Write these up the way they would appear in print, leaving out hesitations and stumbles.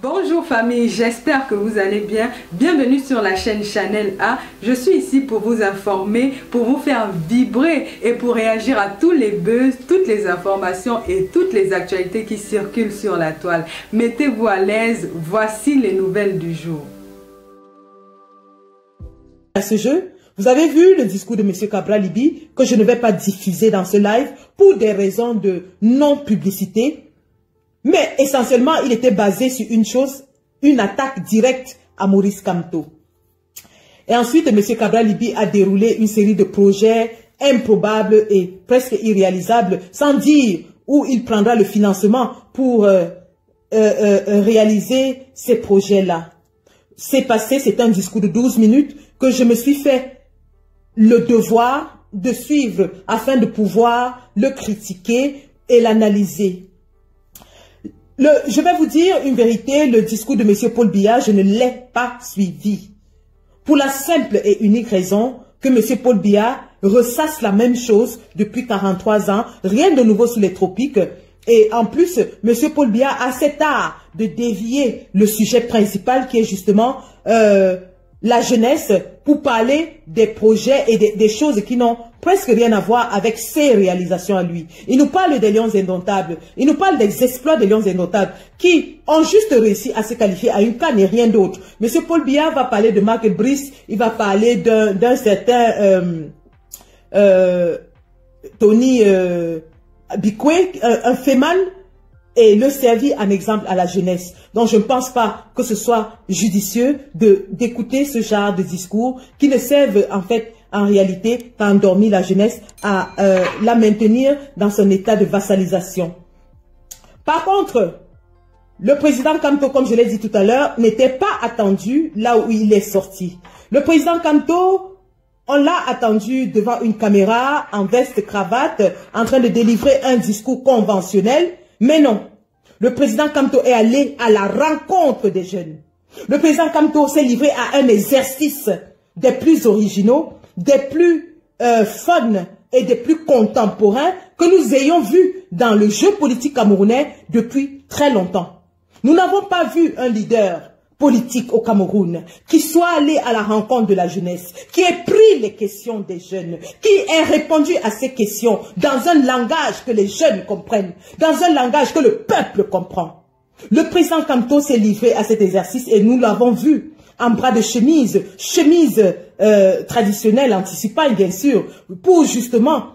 Bonjour famille, j'espère que vous allez bien. Bienvenue sur la chaîne Chanel A. Je suis ici pour vous informer, pour vous faire vibrer et pour réagir à tous les buzz, toutes les informations et toutes les actualités qui circulent sur la toile. Mettez-vous à l'aise, voici les nouvelles du jour. À ce jeu, vous avez vu le discours de M. Cabral Libby que je ne vais pas diffuser dans ce live pour des raisons de non-publicité. Mais essentiellement, il était basé sur une chose, une attaque directe à Maurice Kamto. Et ensuite, M. Cabral Libby a déroulé une série de projets improbables et presque irréalisables, sans dire où il prendra le financement pour réaliser ces projets-là. C'est un discours de 12 minutes que je me suis fait le devoir de suivre afin de pouvoir le critiquer et l'analyser. Je vais vous dire une vérité, le discours de M. Paul Biya, je ne l'ai pas suivi. Pour la simple et unique raison que M. Paul Biya ressasse la même chose depuis 43 ans, rien de nouveau sous les tropiques. Et en plus, M. Paul Biya a cet art de dévier le sujet principal qui est justement la jeunesse pour parler des projets et des choses qui n'ont presque rien à voir avec ses réalisations à lui. Il nous parle des Lions indomptables, il nous parle des exploits des Lions indomptables qui ont juste réussi à se qualifier à une canne et rien d'autre. M. Paul Biya va parler de Marc Brice, il va parler d'un certain Tony Bikwe, un Féman, et le servir en exemple à la jeunesse. Donc je ne pense pas que ce soit judicieux d'écouter ce genre de discours qui ne servent en fait en réalité qu'à endormir la jeunesse, à la maintenir dans son état de vassalisation. Par contre, le président Kamto, comme je l'ai dit tout à l'heure, n'était pas attendu là où il est sorti. Le président Kamto, on l'a attendu devant une caméra, en veste, cravate, en train de délivrer un discours conventionnel. Mais non, le président Kamto est allé à la rencontre des jeunes. Le président Kamto s'est livré à un exercice des plus originaux, des plus fun et des plus contemporains que nous ayons vu dans le jeu politique camerounais depuis très longtemps. Nous n'avons pas vu un leader politique au Cameroun, qui soit allé à la rencontre de la jeunesse, qui ait pris les questions des jeunes, qui ait répondu à ces questions dans un langage que les jeunes comprennent, dans un langage que le peuple comprend. Le président Kamto s'est livré à cet exercice et nous l'avons vu en bras de chemise traditionnelle, anticipale bien sûr, pour justement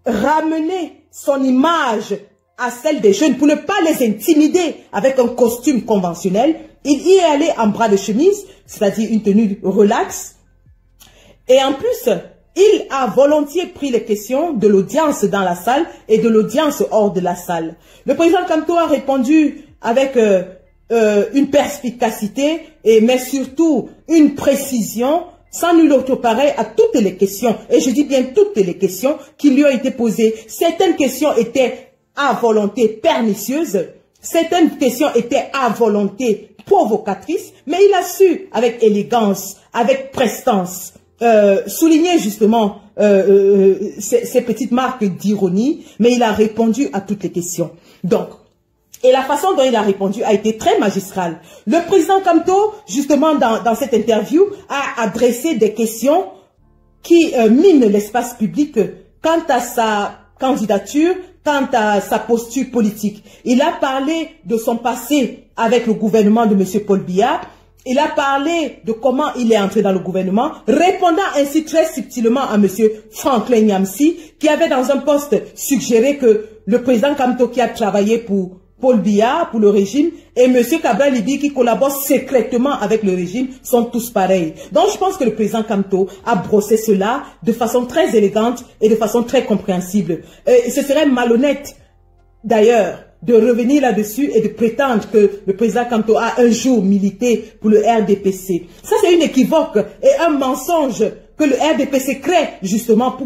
ramener son image à celle des jeunes, pour ne pas les intimider avec un costume conventionnel. Il y est allé en bras de chemise, c'est-à-dire une tenue relaxe. Et en plus, il a volontiers pris les questions de l'audience dans la salle et de l'audience hors de la salle. Le président Kamto a répondu avec une perspicacité, mais surtout une précision, sans nul autre pareil à toutes les questions. Et je dis bien toutes les questions qui lui ont été posées. Certaines questions étaient à volonté pernicieuse, certaines questions étaient à volonté provocatrice, mais il a su, avec élégance, avec prestance, souligner justement ces petites marques d'ironie, mais il a répondu à toutes les questions. Donc, et la façon dont il a répondu a été très magistrale. Le président Kamto, justement, dans cette interview, a adressé des questions qui minent l'espace public quant à sa candidature, quant à sa posture politique. Il a parlé de son passé avec le gouvernement de M. Paul Biya. Il a parlé de comment il est entré dans le gouvernement, répondant ainsi très subtilement à M. Franklin Nyamsi, qui avait dans un poste suggéré que le président Kamto, qui a travaillé pour Paul Biya, pour le régime, et M. Cabral Libby, qui collabore secrètement avec le régime, sont tous pareils. Donc je pense que le président Kamto a brossé cela de façon très élégante et de façon très compréhensible. Et ce serait malhonnête, d'ailleurs, de revenir là-dessus et de prétendre que le président Kamto a un jour milité pour le RDPC. Ça, c'est une équivoque et un mensonge que le RDPC crée justement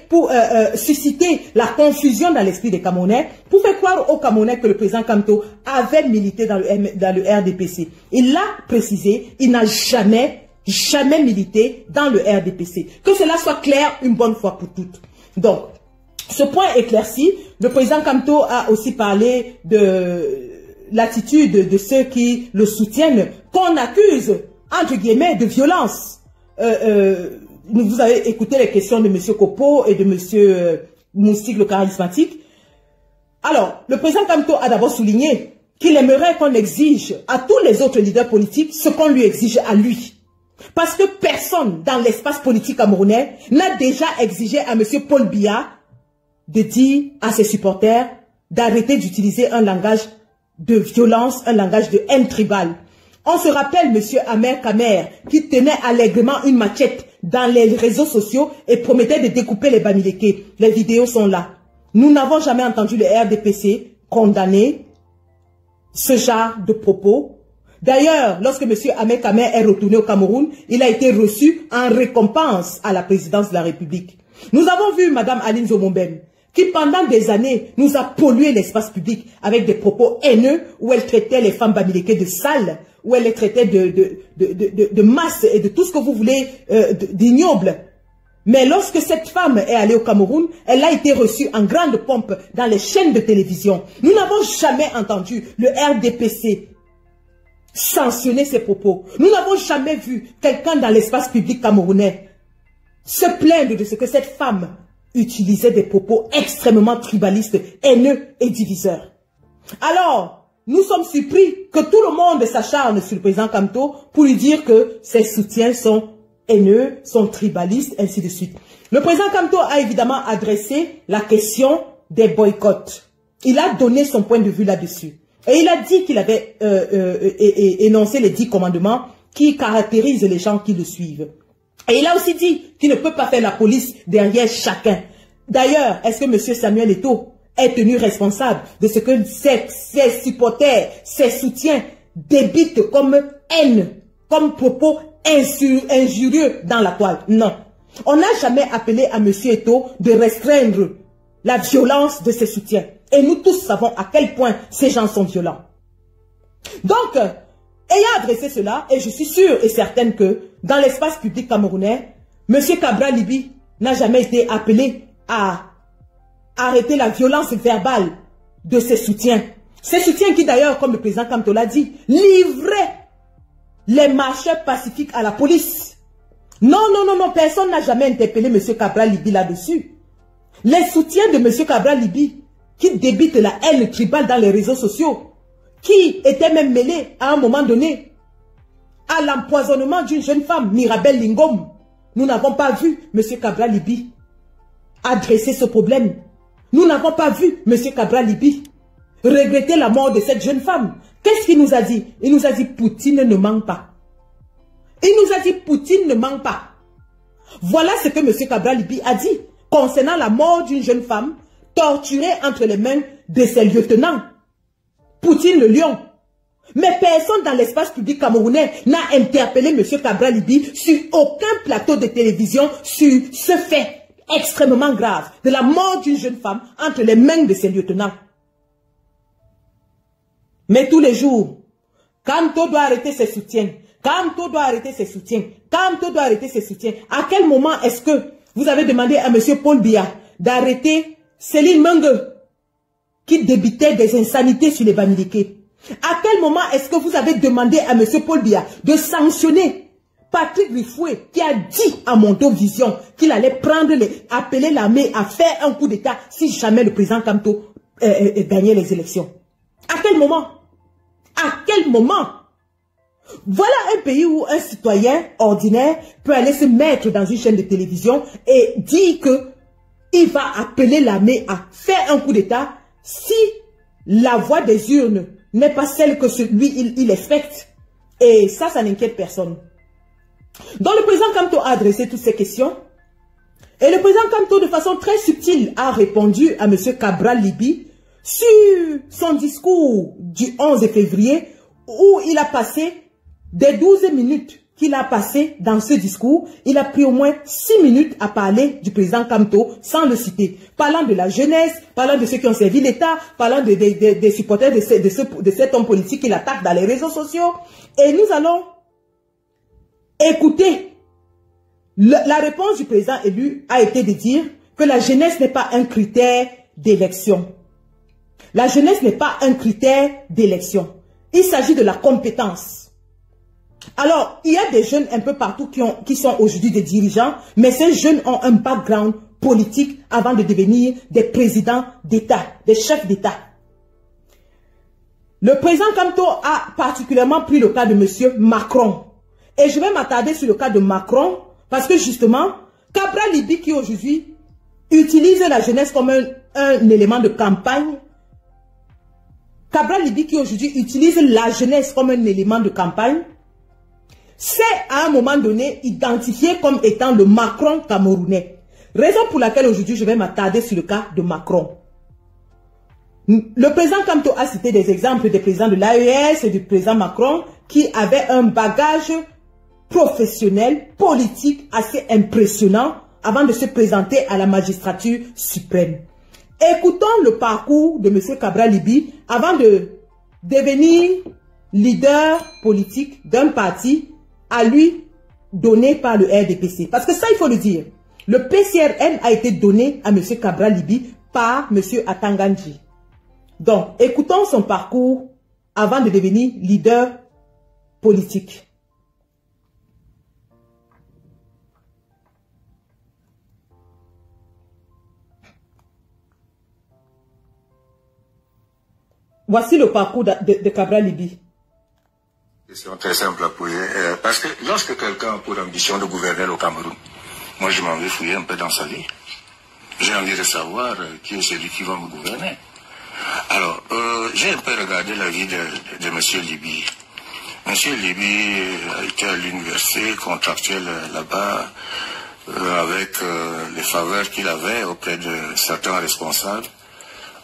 pour susciter la confusion dans l'esprit des Camerounais, pour faire croire aux Camerounais que le président Kamto avait milité dans le RDPC. Il l'a précisé, il n'a jamais milité dans le RDPC. Que cela soit clair une bonne fois pour toutes. Donc, ce point éclairci, le président Kamto a aussi parlé l'attitude de ceux qui le soutiennent, qu'on accuse, entre guillemets, de violence. Vous avez écouté les questions de M. Kopo et de M. Moustique, le charismatique. Alors, le président Kamto a d'abord souligné qu'il aimerait qu'on exige à tous les autres leaders politiques ce qu'on lui exige à lui. Parce que personne dans l'espace politique camerounais n'a déjà exigé à M. Paul Biya de dire à ses supporters d'arrêter d'utiliser un langage de violence, un langage de haine tribale. On se rappelle M. Amer Kamer qui tenait allègrement une machette dans les réseaux sociaux et promettait de découper les Bamileke. Les vidéos sont là. Nous n'avons jamais entendu le RDPC condamner ce genre de propos. D'ailleurs, lorsque M. Amer Kamer est retourné au Cameroun, il a été reçu en récompense à la présidence de la République. Nous avons vu Mme Aline Zomombem, qui pendant des années nous a pollué l'espace public avec des propos haineux où elle traitait les femmes bamileke de sales, où elle les traitait de masse et de tout ce que vous voulez d'ignoble. Mais lorsque cette femme est allée au Cameroun, elle a été reçue en grande pompe dans les chaînes de télévision. Nous n'avons jamais entendu le RDPC sanctionner ces propos. Nous n'avons jamais vu quelqu'un dans l'espace public camerounais se plaindre de ce que cette femme utilisait des propos extrêmement tribalistes, haineux et diviseurs. Alors, nous sommes surpris que tout le monde s'acharne sur le président Kamto pour lui dire que ses soutiens sont haineux, sont tribalistes, ainsi de suite. Le président Kamto a évidemment adressé la question des boycotts. Il a donné son point de vue là-dessus. Et il a dit qu'il avait énoncé les 10 commandements qui caractérisent les gens qui le suivent. Et il a aussi dit qu'il ne peut pas faire la police derrière chacun. D'ailleurs, est-ce que M. Samuel Eto'o est tenu responsable de ce que ses supporters, ses soutiens débitent comme haine, comme propos injurieux dans la toile? Non. On n'a jamais appelé à M. Eto'o de restreindre la violence de ses soutiens. Et nous tous savons à quel point ces gens sont violents. Donc, ayant adressé cela, et je suis sûre et certaine que dans l'espace public camerounais, M. Cabral Libi n'a jamais été appelé à arrêter la violence verbale de ses soutiens. Ses soutiens qui d'ailleurs, comme le président Kamto l'a dit, livraient les marcheurs pacifiques à la police. Non, personne n'a jamais interpellé M. Cabral Libi là-dessus. Les soutiens de M. Cabral Libi qui débitent la haine tribale dans les réseaux sociaux, qui étaient même mêlés à un moment donné à l'empoisonnement d'une jeune femme, Mirabel Lingom. Nous n'avons pas vu M. Cabral Libi adresser ce problème. Nous n'avons pas vu M. Cabral Libi regretter la mort de cette jeune femme. Qu'est-ce qu'il nous a dit? Il nous a dit Poutine ne ment pas. Il nous a dit Poutine ne ment pas. Voilà ce que M. Cabral Libi a dit concernant la mort d'une jeune femme torturée entre les mains de ses lieutenants. Poutine le lion. Mais personne dans l'espace public camerounais n'a interpellé M. Cabral Libi sur aucun plateau de télévision sur ce fait extrêmement grave de la mort d'une jeune femme entre les mains de ses lieutenants. Mais tous les jours, Kamto doit arrêter ses soutiens. Kamto doit arrêter ses soutiens. Kamto doit arrêter ses soutiens. À quel moment est-ce que vous avez demandé à M. Paul Biya d'arrêter Céline Mengue qui débitait des insanités sur les Bamileke? À quel moment est-ce que vous avez demandé à M. Paul Biya de sanctionner Patrick Rifoué qui a dit à Mondovision qu'il allait appeler l'armée à faire un coup d'État si jamais le président Kamto gagnait les élections? À quel moment? À quel moment? Voilà un pays où un citoyen ordinaire peut aller se mettre dans une chaîne de télévision et dire que il va appeler l'armée à faire un coup d'État si la voix des urnes n'est pas celle que lui il expecte. Et ça n'inquiète personne. Donc le président Kamto a adressé toutes ces questions. Et le président Kamto, de façon très subtile, a répondu à M. Cabral Libi sur son discours du 11 février où il a passé des 12 minutes qu'il a passé dans ce discours, il a pris au moins 6 minutes à parler du président Kamto sans le citer. Parlant de la jeunesse, parlant de ceux qui ont servi l'État, parlant des supporters de cet homme politique qu'il attaque dans les réseaux sociaux. Et nous allons écouter. La réponse du président élu a été de dire que la jeunesse n'est pas un critère d'élection. La jeunesse n'est pas un critère d'élection. Il s'agit de la compétence. Alors, il y a des jeunes un peu partout qui sont aujourd'hui des dirigeants, mais ces jeunes ont un background politique avant de devenir des présidents d'État, des chefs d'État. Le président Kamto a particulièrement pris le cas de M. Macron. Et je vais m'attarder sur le cas de Macron, parce que justement, Cabral Libby qui aujourd'hui utilise la jeunesse comme un élément de campagne, Cabral Libby qui aujourd'hui utilise la jeunesse comme un élément de campagne, c'est à un moment donné identifié comme étant le Macron camerounais. Raison pour laquelle aujourd'hui je vais m'attarder sur le cas de Macron. Le président Kamto a cité des exemples des présidents de l'AES et du président Macron qui avaient un bagage professionnel, politique assez impressionnant avant de se présenter à la magistrature suprême. Écoutons le parcours de M. Cabral Libby avant de devenir leader politique d'un parti à lui donné par le RDPC. Parce que ça, il faut le dire. Le PCRN a été donné à M. Cabral Libby par M. Atanganji. Donc, écoutons son parcours avant de devenir leader politique. Voici le parcours de Cabral Libby. Question très simple à poser. Parce que lorsque quelqu'un a pour ambition de gouverner le Cameroun, moi je m'en vais fouiller un peu dans sa vie. J'ai envie de savoir qui est celui qui va me gouverner. Alors, j'ai un peu regardé la vie de M. Libby. M. Libby a été à l'université, contractuel là-bas, avec les faveurs qu'il avait auprès de certains responsables.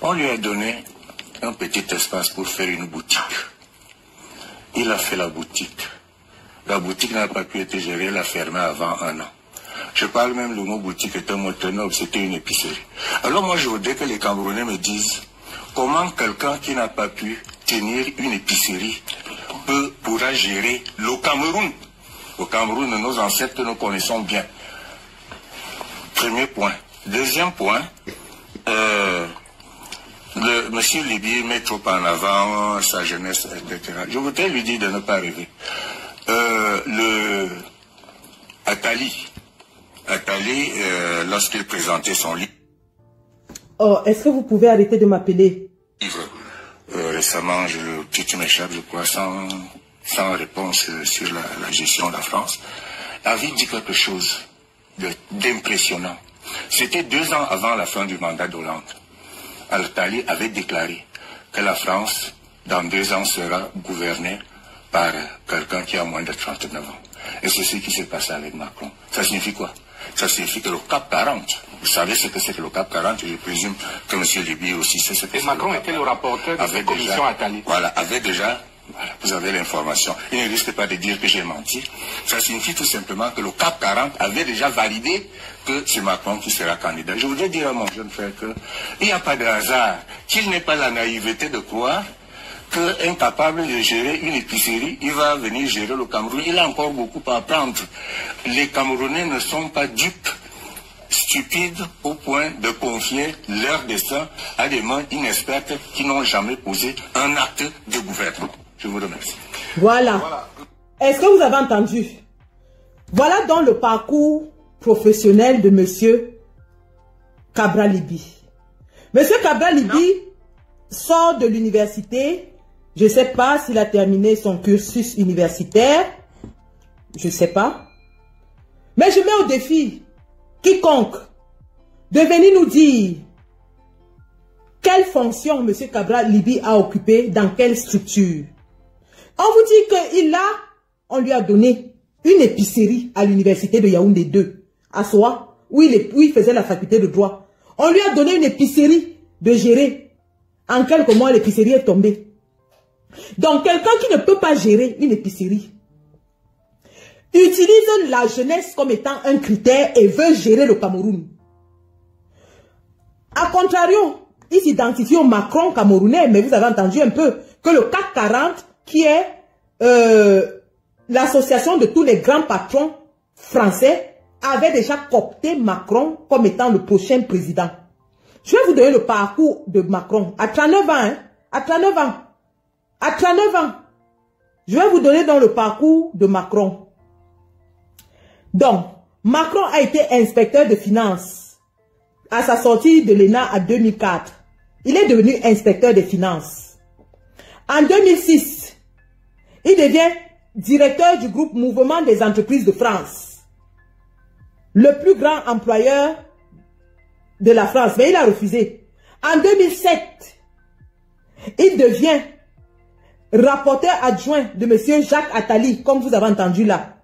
On lui a donné un petit espace pour faire une boutique. Il a fait la boutique. La boutique n'a pas pu être gérée, il l'a fermée avant 1 an. Je parle même, le mot boutique est un mot très noble, c'était une épicerie. Alors moi je voudrais que les Camerounais me disent comment quelqu'un qui n'a pas pu tenir une épicerie pourra gérer le Cameroun. Au Cameroun, nos ancêtres que nous connaissons bien. Premier point. Deuxième point, Monsieur Libby met trop en avant sa jeunesse, etc. Je voudrais lui dire de ne pas rêver. Attali, lorsqu'il présentait son livre... Oh, est-ce que vous pouvez arrêter de m'appeler? Récemment, le titre m'échappe, je crois, sans réponse sur la gestion de la France, avait dit quelque chose d'impressionnant. C'était 2 ans avant la fin du mandat d'Hollande. Attali avait déclaré que la France, dans 2 ans, sera gouvernée par quelqu'un qui a moins de 39 ans. Et c'est ce qui s'est passé avec Macron. Ça signifie quoi? Ça signifie que le CAP 40, vous savez ce que c'est que le CAP 40, je présume que M. Libby aussi sait ce que c'est. Et Macron était le rapporteur de la commission Attali. Voilà, avait déjà... Voilà, vous avez l'information. Il ne risque pas de dire que j'ai menti. Ça signifie tout simplement que le CAP 40 avait déjà validé que c'est Macron qui sera candidat. Je voudrais dire à mon jeune frère qu'il n'y a pas de hasard, qu'il n'ait pas la naïveté de croire qu'incapable de gérer une épicerie, il va venir gérer le Cameroun. Il a encore beaucoup à apprendre. Les Camerounais ne sont pas dupes, stupides au point de confier leur destin à des mains inexpertes qui n'ont jamais posé un acte de gouvernement. Je vous remercie. Voilà. Est-ce que vous avez entendu? Voilà donc le parcours professionnel de M. Cabral Libby. M. Cabral Libby sort de l'université. Je ne sais pas s'il a terminé son cursus universitaire. Je ne sais pas. Mais je mets au défi quiconque de venir nous dire quelle fonction M. Cabral Libby a occupé dans quelle structure. On vous dit on lui a donné une épicerie à l'université de Yaoundé 2, à Soa, où il faisait la faculté de droit. On lui a donné une épicerie de gérer. En quelques mois, l'épicerie est tombée. Donc, quelqu'un qui ne peut pas gérer une épicerie utilise la jeunesse comme étant un critère et veut gérer le Cameroun. A contrario, il s'identifie au Macron camerounais, mais vous avez entendu un peu que le CAC 40, qui est l'association de tous les grands patrons français, avait déjà coopté Macron comme étant le prochain président. Je vais vous donner le parcours de Macron. À 39 ans, hein? À 39 ans. À 39 ans. Je vais vous donner dans le parcours de Macron. Donc, Macron a été inspecteur de finances à sa sortie de l'ENA en 2004. Il est devenu inspecteur des finances. En 2006, il devient directeur du groupe Mouvement des entreprises de France. Le plus grand employeur de la France, mais il a refusé. En 2007, il devient rapporteur adjoint de M. Jacques Attali, comme vous avez entendu là.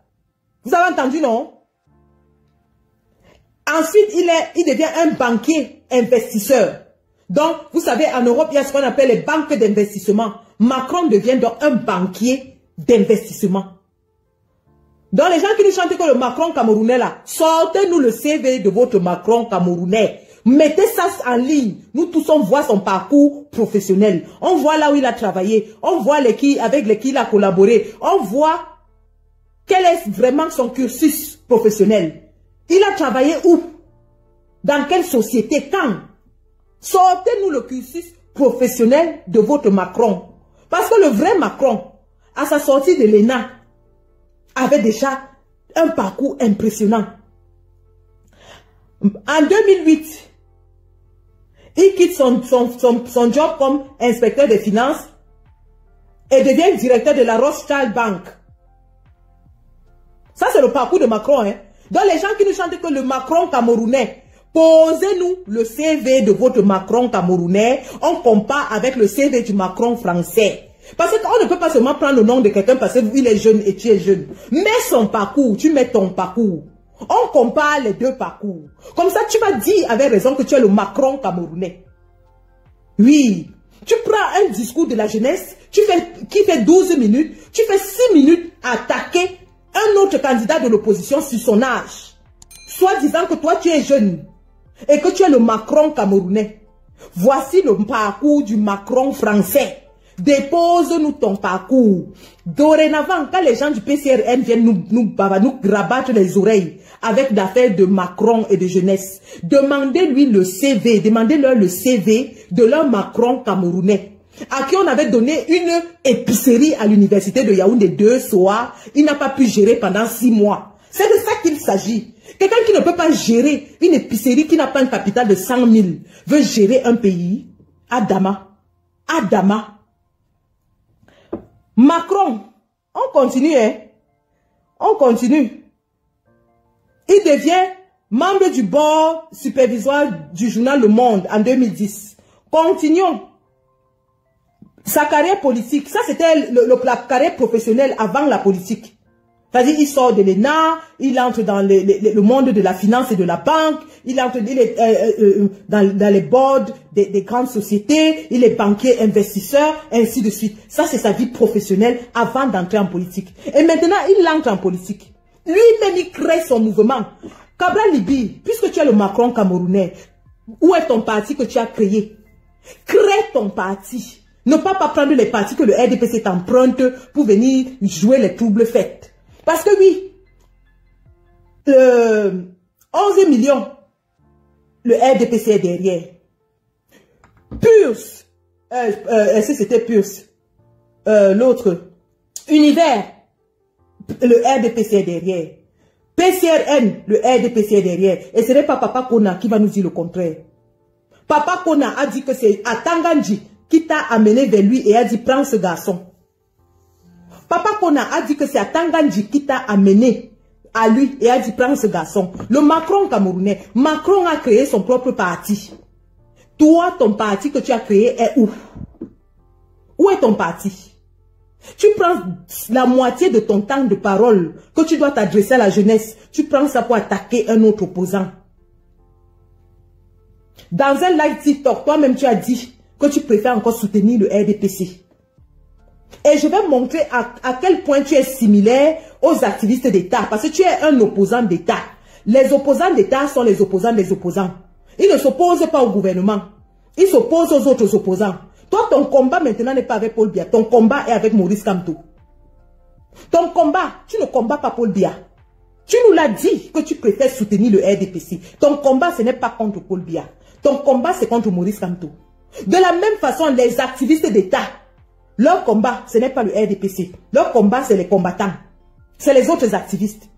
Vous avez entendu, non? Ensuite, il devient un banquier investisseur. Donc, vous savez, en Europe, il y a ce qu'on appelle les banques d'investissement. Macron devient donc un banquier d'investissement. Donc, les gens qui nous chantent que le Macron camerounais là, sortez-nous le CV de votre Macron camerounais. Mettez ça en ligne. Nous tous, on voit son parcours professionnel. On voit là où il a travaillé. On voit avec qui il a collaboré. On voit quel est vraiment son cursus professionnel. Il a travaillé où? Dans quelle société? Quand? Sortez-nous le cursus professionnel de votre Macron. Parce que le vrai Macron, à sa sortie de l'ENA, avait déjà un parcours impressionnant. En 2008, il quitte son job comme inspecteur des finances et devient directeur de la Rothschild Bank. Ça, c'est le parcours de Macron. Hein. Donc, les gens qui nous chantent que le Macron camerounais, posez-nous le CV de votre Macron camerounais, on compare avec le CV du Macron français. Parce qu'on ne peut pas seulement prendre le nom de quelqu'un parce qu'il est jeune et tu es jeune. Mets son parcours, tu mets ton parcours. On compare les deux parcours. Comme ça, tu vas dire avec raison que tu es le Macron camerounais. Oui. Tu prends un discours de la jeunesse qui fait 12 minutes, tu fais 6 minutes à attaquer un autre candidat de l'opposition sur son âge. Soit disant que toi, tu es jeune et que tu es le Macron camerounais. Voici le parcours du Macron français. Dépose-nous ton parcours. Dorénavant, quand les gens du PCRN viennent nous rabattre les oreilles avec l'affaire de Macron et de jeunesse, demandez-lui le CV, demandez-leur le CV de leur Macron camerounais, à qui on avait donné une épicerie à l'université de Yaoundé 2 soirs. Il n'a pas pu gérer pendant 6 mois. C'est de ça qu'il s'agit. Quelqu'un qui ne peut pas gérer une épicerie qui n'a pas un capital de 100 000 veut gérer un pays. Adama. Adama. Macron, on continue, hein? On continue. Il devient membre du board supervisoire du journal Le Monde en 2010. Continuons. Sa carrière politique, ça c'était la carrière professionnelle avant la politique. C'est-à-dire, il sort de l'ENA, il entre dans le monde de la finance et de la banque, il est dans les boards des grandes sociétés, il est banquier, investisseur, ainsi de suite. Ça, c'est sa vie professionnelle avant d'entrer en politique. Et maintenant, il entre en politique. Lui-même, il crée son mouvement. Cabral Libi, puisque tu es le Macron camerounais, où est ton parti que tu as créé? Crée ton parti. Ne pas prendre les partis que le RDPC t'emprunte pour venir jouer les troubles faits. Parce que oui, 11 millions, le RDPC est derrière. Purs, si c'était Purs, l'autre, Univers, le RDPC est derrière. PCRN, le RDPC est derrière. Et ce n'est pas Papa Kona qui va nous dire le contraire. Papa Kona a dit que c'est Atanganji qui t'a amené vers lui et a dit prends ce garçon. Papa Kona a dit que c'est Atanganji qui t'a amené à lui et a dit prends ce garçon. Le Macron camerounais, Macron a créé son propre parti. Toi, ton parti que tu as créé est où? Où est ton parti? Tu prends la moitié de ton temps de parole que tu dois t'adresser à la jeunesse. Tu prends ça pour attaquer un autre opposant. Dans un live TikTok, toi-même tu as dit que tu préfères encore soutenir le RDPC. Et je vais montrer à quel point tu es similaire aux activistes d'État. Parce que tu es un opposant d'État. Les opposants d'État sont les opposants des opposants. Ils ne s'opposent pas au gouvernement. Ils s'opposent aux autres opposants. Toi, ton combat maintenant n'est pas avec Paul Biya. Ton combat est avec Maurice Kamto. Ton combat, tu ne combats pas Paul Biya. Tu nous l'as dit que tu préfères soutenir le RDPC. Ton combat, ce n'est pas contre Paul Biya. Ton combat, c'est contre Maurice Kamto. De la même façon, les activistes d'État, leur combat, ce n'est pas le RDPC. Leur combat, c'est les combattants. C'est les autres activistes.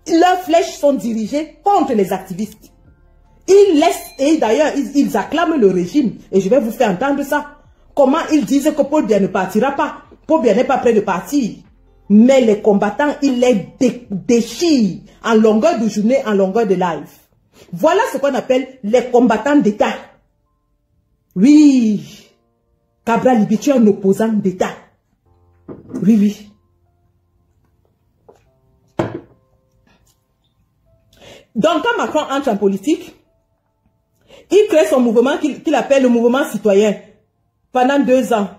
Leurs flèches sont dirigées contre les activistes. Ils laissent, et d'ailleurs, ils acclament le régime. Et je vais vous faire entendre ça. Comment ils disent que Paul Biya ne partira pas. Paul Biya n'est pas prêt de partir. Mais les combattants, ils les déchirent en longueur de journée, en longueur de live. Voilà ce qu'on appelle les combattants d'État. Oui. Cabral Libye, tu es un opposant d'État. Oui, oui. Donc, quand Macron entre en politique, il crée son mouvement qu'il appelle le mouvement citoyen pendant 2 ans.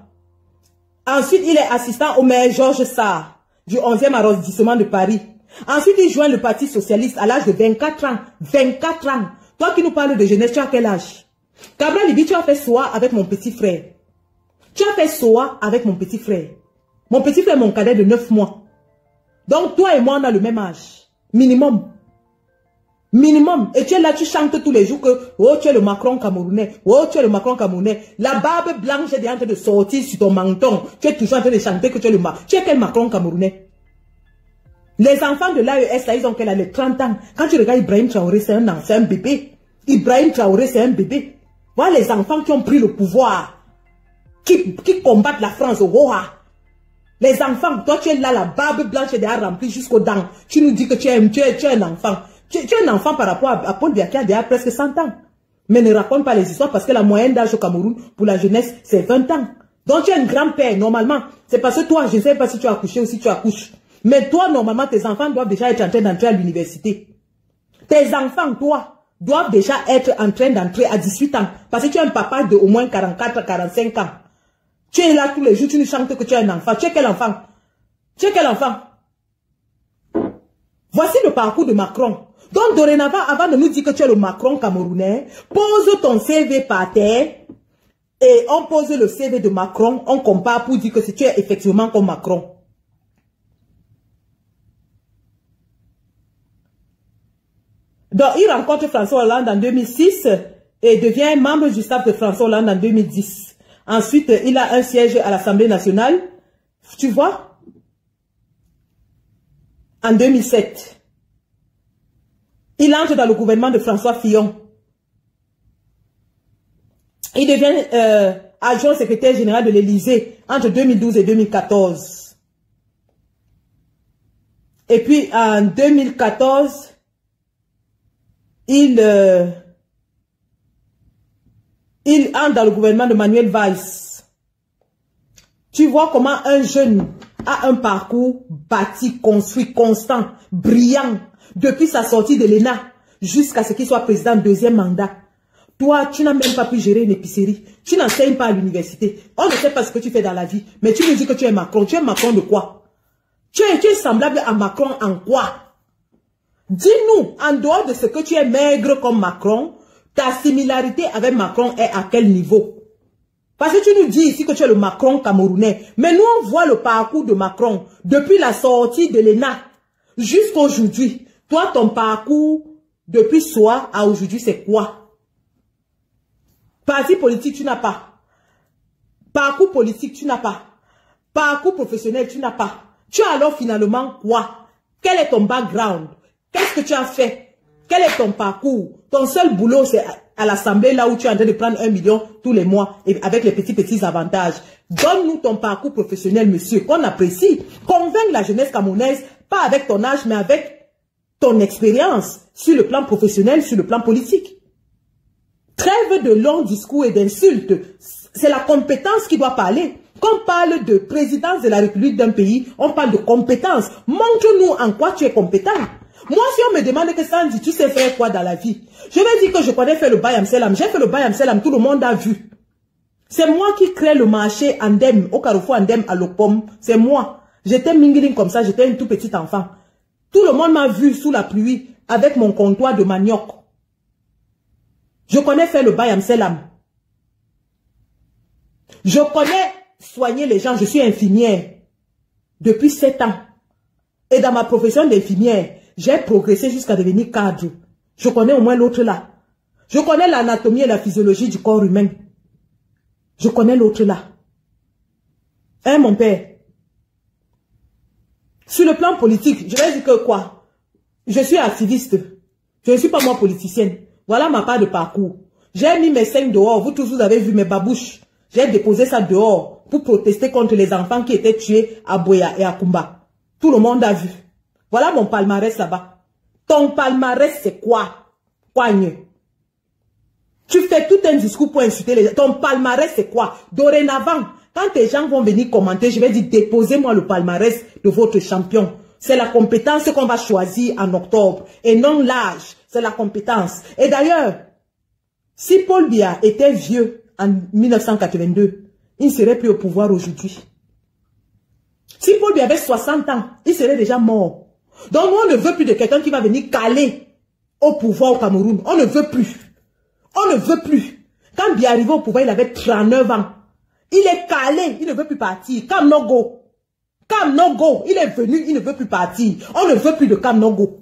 Ensuite, il est assistant au maire Georges Sarr du 11e arrondissement de Paris. Ensuite, il joint le Parti socialiste à l'âge de 24 ans. 24 ans. Toi qui nous parles de jeunesse, tu as quel âge? Cabral Libye, tu as fait SOA avec mon petit frère. Tu as fait SOA avec mon petit frère. Mon petit frère est mon cadet de 9 mois. Donc, toi et moi, on a le même âge. Minimum. Minimum. Et tu es là, tu chantes tous les jours que, oh, tu es le Macron camerounais. Oh, tu es le Macron camerounais. La barbe blanche est en train de sortir sur ton menton. Tu es toujours en train de chanter que tu es le Macron. Tu es quel Macron camerounais? Les enfants de l'AES, là, ils ont quel âge? 30 ans. Quand tu regardes Ibrahim Traoré, c'est un bébé. Ibrahim Traoré, c'est un bébé. Voilà les enfants qui ont pris le pouvoir. Qui combattent la France au Roha. Les enfants, toi, tu es là, la barbe blanche est déjà remplie jusqu'aux dents. Tu nous dis que tu es un enfant. Tu es un enfant par rapport à Paul Biya qui a déjà presque 100 ans. Mais ne raconte pas les histoires parce que la moyenne d'âge au Cameroun pour la jeunesse, c'est 20 ans. Donc tu es un grand-père, normalement. C'est parce que toi, je ne sais pas si tu as accouché ou si tu accouches. Mais toi, normalement, tes enfants doivent déjà être en train d'entrer à l'université. Tes enfants, toi, doivent déjà être en train d'entrer à 18 ans. Parce que tu es un papa de au moins 44, 45 ans. Tu es là tous les jours, tu nous chantes que tu es un enfant. Tu es quel enfant? Tu es quel enfant? Voici le parcours de Macron. Donc, dorénavant, avant de nous dire que tu es le Macron camerounais, pose ton CV par terre et on pose le CV de Macron, on compare pour dire que tu es effectivement comme Macron. Donc, il rencontre François Hollande en 2006 et devient membre du staff de François Hollande en 2010. Ensuite, il a un siège à l'Assemblée nationale, tu vois, en 2007. Il entre dans le gouvernement de François Fillon. Il devient adjoint secrétaire général de l'Élysée entre 2012 et 2014. Et puis en 2014, il entre dans le gouvernement de Manuel Valls. Tu vois comment un jeune a un parcours bâti, construit, constant, brillant, depuis sa sortie de l'ENA jusqu'à ce qu'il soit président 2e mandat. Toi, tu n'as même pas pu gérer une épicerie. Tu n'enseignes pas à l'université. On ne sait pas ce que tu fais dans la vie. Mais tu nous dis que tu es Macron. Tu es Macron de quoi? Tu es semblable à Macron en quoi? Dis-nous, en dehors de ce que tu es maigre comme Macron, ta similarité avec Macron est à quel niveau? Parce que tu nous dis ici que tu es le Macron camerounais. Mais nous, on voit le parcours de Macron depuis la sortie de l'ENA jusqu'à aujourd'hui. Toi, ton parcours, depuis soi à aujourd'hui, c'est quoi? Parti politique, tu n'as pas. Parcours politique, tu n'as pas. Parcours professionnel, tu n'as pas. Tu as alors finalement quoi? Quel est ton background? Qu'est-ce que tu as fait? Quel est ton parcours? Ton seul boulot, c'est à l'Assemblée, là où tu es en train de prendre 1 million tous les mois, et avec les petits avantages. Donne-nous ton parcours professionnel, monsieur, qu'on apprécie. Convainc la jeunesse camerounaise, pas avec ton âge, mais avec ton expérience sur le plan professionnel, sur le plan politique. Trêve de longs discours et d'insultes. C'est la compétence qui doit parler. Quand on parle de présidence de la République d'un pays, on parle de compétence. Montre-nous en quoi tu es compétent. Moi, si on me demande que Sandy, tu sais faire quoi dans la vie? Je vais dire que je connais faire le Bayam Selam. J'ai fait le Bayam Selam, tout le monde a vu. C'est moi qui crée le marché Andem, au Carrefour Andem à Lopom. C'est moi. J'étais mingling comme ça, j'étais un tout petit enfant. Tout le monde m'a vu sous la pluie avec mon comptoir de manioc. Je connais faire le Bayam Selam. Je connais soigner les gens. Je suis infirmière depuis 7 ans. Et dans ma profession d'infirmière, j'ai progressé jusqu'à devenir cadre. Je connais au moins l'autre là. Je connais l'anatomie et la physiologie du corps humain. Je connais l'autre là. Hein, mon père? Sur le plan politique, je vais dire que quoi? Je suis activiste. Je ne suis pas moi politicienne. Voilà ma part de parcours. J'ai mis mes seins dehors. Vous tous, vous avez vu mes babouches. J'ai déposé ça dehors pour protester contre les enfants qui étaient tués à Boya et à Kumba. Tout le monde a vu. Voilà mon palmarès là-bas. Ton palmarès, c'est quoi? Coigne. Tu fais tout un discours pour insulter les gens. Ton palmarès, c'est quoi? Dorénavant, quand les gens vont venir commenter, je vais dire, déposez-moi le palmarès de votre champion. C'est la compétence qu'on va choisir en octobre. Et non l'âge. C'est la compétence. Et d'ailleurs, si Paul Biya était vieux en 1982, il ne serait plus au pouvoir aujourd'hui. Si Paul Biya avait 60 ans, il serait déjà mort. Donc, on ne veut plus de quelqu'un qui va venir caler au pouvoir au Cameroun. On ne veut plus. On ne veut plus. Quand Biya arrivé au pouvoir, il avait 39 ans. Il est calé, il ne veut plus partir. Cam no go. Cam no go. Il est venu, il ne veut plus partir. On ne veut plus de Cam no go.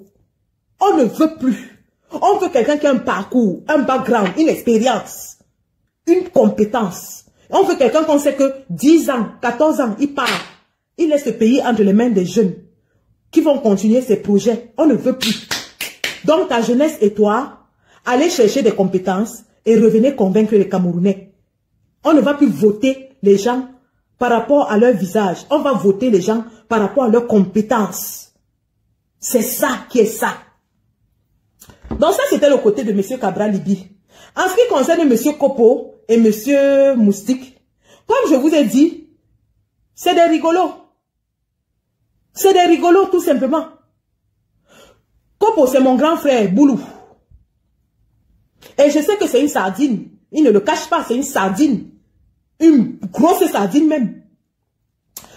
On ne veut plus. On veut quelqu'un qui a un parcours, un background, une expérience, une compétence. On veut quelqu'un qu'on sait que 10 ans, 14 ans, il part. Il laisse ce pays entre les mains des jeunes qui vont continuer ses projets. On ne veut plus. Donc ta jeunesse et toi, allez chercher des compétences et revenez convaincre les Camerounais. On ne va plus voter les gens par rapport à leur visage. On va voter les gens par rapport à leurs compétences. C'est ça qui est ça. Donc ça, c'était le côté de M. Cabral Libye. En ce qui concerne M. Kopo et M. Moustique, comme je vous ai dit, c'est des rigolos. C'est des rigolos, tout simplement. Kopo, c'est mon grand frère, Boulou. Et je sais que c'est une sardine. Il ne le cache pas, c'est une sardine. Une grosse sardine même.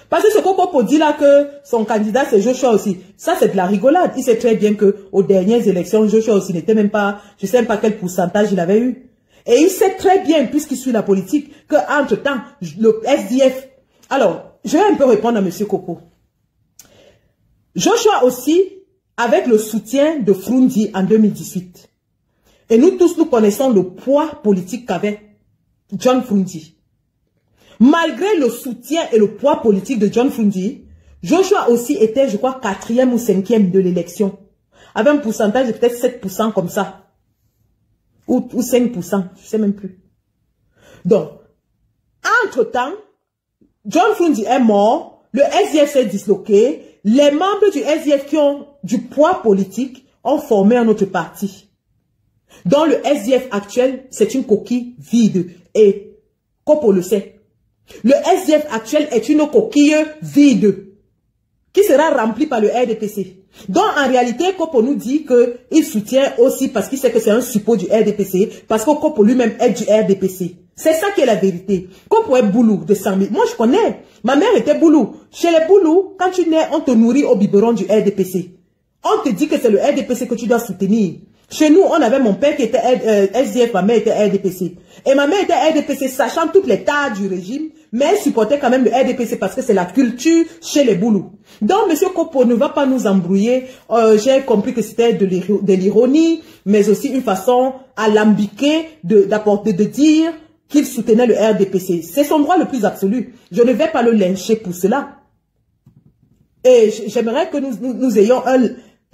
Parce que ce que Kopo dit là que son candidat c'est Joshua aussi. Ça c'est de la rigolade. Il sait très bien que aux dernières élections, Joshua aussi n'était même pas, je ne sais même pas quel pourcentage il avait eu. Et il sait très bien, puisqu'il suit la politique, que entre temps, le SDF. Alors, je vais un peu répondre à M. Kopo. Joshua aussi, avec le soutien de Frundi en 2018. Et nous tous, nous connaissons le poids politique qu'avait John Frundi. Malgré le soutien et le poids politique de John Frundi, Joshua aussi était, je crois, 4e ou 5e de l'élection. Avec un pourcentage de peut-être 7% comme ça. Ou 5%, je ne sais même plus. Donc, entre-temps, John Frundi est mort, le SDF s'est disloqué, les membres du SDF qui ont du poids politique ont formé un autre parti. Dans le SDF actuel, c'est une coquille vide. Et Kopo le sait. Le SDF actuel est une coquille vide qui sera remplie par le RDPC. Donc, en réalité, Kopo nous dit qu'il soutient aussi parce qu'il sait que c'est un suppôt du RDPC, parce que Kopo lui-même est du RDPC. C'est ça qui est la vérité. Kopo est boulou de 100 000. Moi, je connais. Ma mère était boulou. Chez les boulous, quand tu nais, on te nourrit au biberon du RDPC. On te dit que c'est le RDPC que tu dois soutenir. Chez nous, on avait mon père qui était SDF, ma mère était RDPC. Et ma mère était RDPC, sachant toutes les tares du régime, mais elle supportait quand même le RDPC parce que c'est la culture chez les boulous. Donc, M. Kopo ne va pas nous embrouiller. J'ai compris que c'était de l'ironie, mais aussi une façon alambiquée de dire qu'il soutenait le RDPC. C'est son droit le plus absolu. Je ne vais pas le lyncher pour cela. Et j'aimerais que nous ayons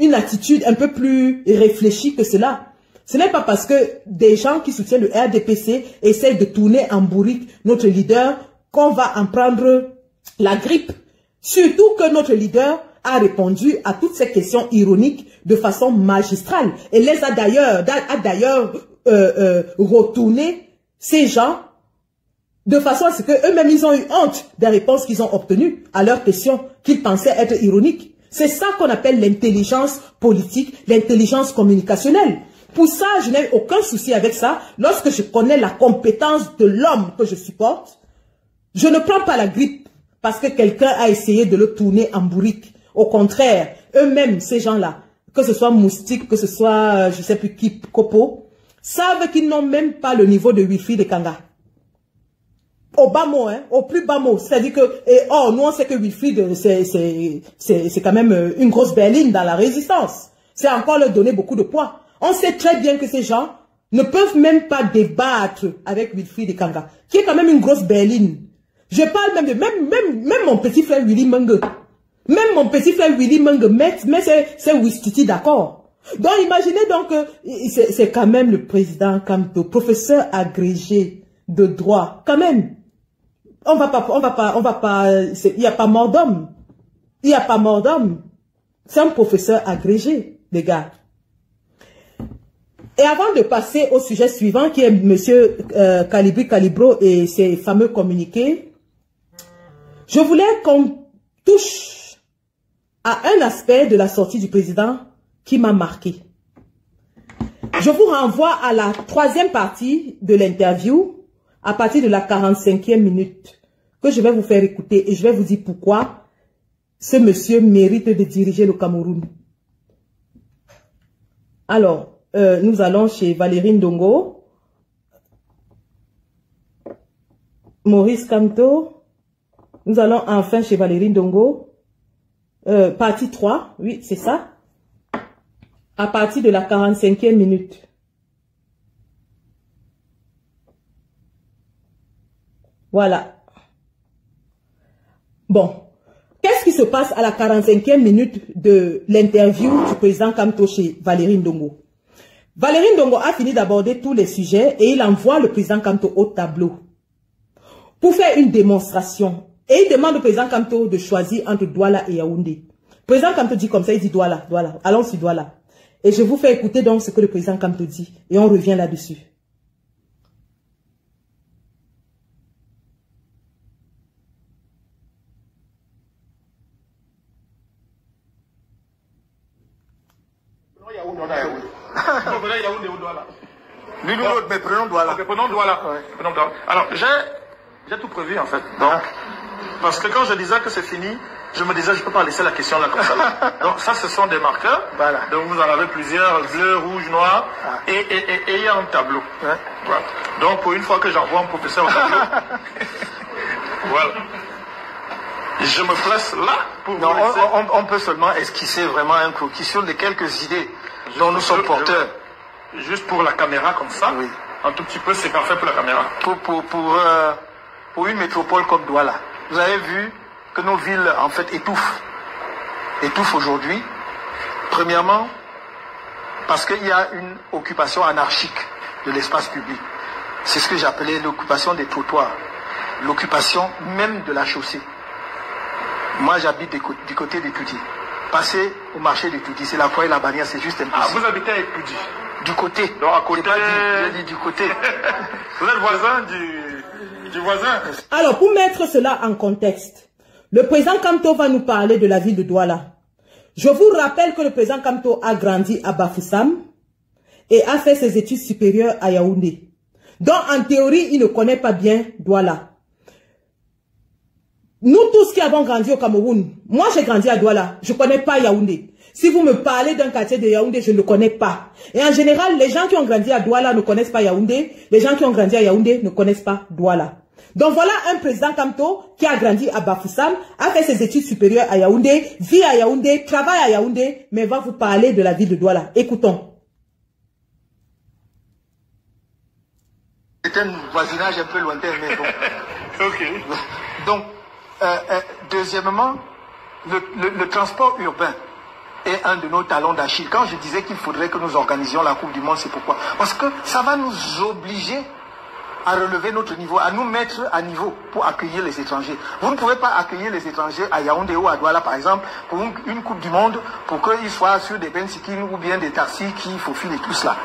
une attitude un peu plus réfléchie que cela. Ce n'est pas parce que des gens qui soutiennent le RDPC essayent de tourner en bourrique notre leader qu'on va en prendre la grippe. Surtout que notre leader a répondu à toutes ces questions ironiques de façon magistrale. Et les a d'ailleurs retourné ces gens de façon à ce qu'eux-mêmes ils ont eu honte des réponses qu'ils ont obtenues à leurs questions qu'ils pensaient être ironiques. C'est ça qu'on appelle l'intelligence politique, l'intelligence communicationnelle. Pour ça, je n'ai aucun souci avec ça. Lorsque je connais la compétence de l'homme que je supporte, je ne prends pas la grippe parce que quelqu'un a essayé de le tourner en bourrique. Au contraire, eux-mêmes, ces gens-là, que ce soit Moustique, que ce soit, je ne sais plus qui, Kopo, savent qu'ils n'ont même pas le niveau de Wifi de Kanga. Au bas mot, hein, au plus bas mot. C'est-à-dire que, nous on sait que Wilfried, c'est quand même une grosse berline dans la résistance. C'est encore leur donner beaucoup de poids. On sait très bien que ces gens ne peuvent même pas débattre avec Wilfried Kanga, qui est quand même une grosse berline. Je parle même de même mon petit frère Willy Menge. Même mon petit frère Willy Menge, mais c'est Wistiti, d'accord. Donc imaginez donc que c'est quand même le président Kamto, professeur agrégé de droit, quand même. On va pas, il n'y a pas mort d'homme. Il n'y a pas mort d'homme. C'est un professeur agrégé, les gars. Et avant de passer au sujet suivant, qui est monsieur Calibri Calibro et ses fameux communiqués, je voulais qu'on touche à un aspect de la sortie du président qui m'a marqué. Je vous renvoie à la 3e partie de l'interview, à partir de la 45e minute, que je vais vous faire écouter et je vais vous dire pourquoi ce monsieur mérite de diriger le Cameroun. Alors, nous allons chez Valérie Ndongo, Maurice Kamto. Nous allons enfin chez Valérie Ndongo. Partie 3, oui, c'est ça. À partir de la 45e minute. Voilà. Bon. Qu'est-ce qui se passe à la 45e minute de l'interview du président Kamto chez Valérie Ndongo? Valérie Ndongo a fini d'aborder tous les sujets et il envoie le président Kamto au tableau pour faire une démonstration. Et il demande au président Kamto de choisir entre Douala et Yaoundé. Le président Kamto dit comme ça, il dit Douala, Douala, allons sur Douala. Et je vous fais écouter donc ce que le président Kamto dit. Et on revient là-dessus. L'une ou l'autre, mais prenons Douala. Ok, prenons Douala. Ouais. Prenons Douala. Alors, j'ai tout prévu en fait. Donc, parce que quand je disais que c'est fini, je me disais je ne peux pas laisser la question là comme ça. Donc ça, ce sont des marqueurs. Voilà. Donc vous en avez plusieurs, bleu, rouge, noir, et il y a un tableau. Ouais. Voilà. Donc pour une fois que j'envoie un professeur au tableau, voilà. Je me place là pour Non, vous laisser. on peut seulement esquisser vraiment un croquis sur les quelques idées dont nous sommes porteurs. Juste pour la caméra comme ça, Oui. un tout petit peu, c'est parfait pour la caméra. Pour une métropole comme Douala, vous avez vu que nos villes en fait étouffent aujourd'hui. Premièrement, parce qu'il y a une occupation anarchique de l'espace public. C'est ce que j'appelais l'occupation des trottoirs, l'occupation même de la chaussée. Moi j'habite du côté de Toudi. Passer au marché de Toudi, c'est la croix et la bannière, c'est juste impossible. Ah, vous habitez à Toudi? Du côté. Donc à côté. J'ai dit du côté. Vous êtes voisin du voisin. Alors, pour mettre cela en contexte, le président Kamto va nous parler de la ville de Douala. Je vous rappelle que le président Kamto a grandi à Bafoussam et a fait ses études supérieures à Yaoundé. Donc, en théorie, il ne connaît pas bien Douala. Nous tous qui avons grandi au Cameroun, moi j'ai grandi à Douala, je ne connais pas Yaoundé. Si vous me parlez d'un quartier de Yaoundé, je ne le connais pas. Et en général, les gens qui ont grandi à Douala ne connaissent pas Yaoundé. Les gens qui ont grandi à Yaoundé ne connaissent pas Douala. Donc voilà un président Kamto qui a grandi à Bafoussam, a fait ses études supérieures à Yaoundé, vit à Yaoundé, travaille à Yaoundé, mais va vous parler de la ville de Douala. Écoutons. C'est un voisinage un peu lointain, mais bon. Ok. Donc, deuxièmement, le transport urbain est un de nos talons d'Achille. Quand je disais qu'il faudrait que nous organisions la Coupe du Monde, c'est pourquoi? Parce que ça va nous obliger à relever notre niveau, à nous mettre à niveau pour accueillir les étrangers. Vous ne pouvez pas accueillir les étrangers à Yaoundé ou à Douala, par exemple, pour une Coupe du Monde, pour qu'ils soient sur des bensikins ou bien des taxis qui faufilent et tout cela.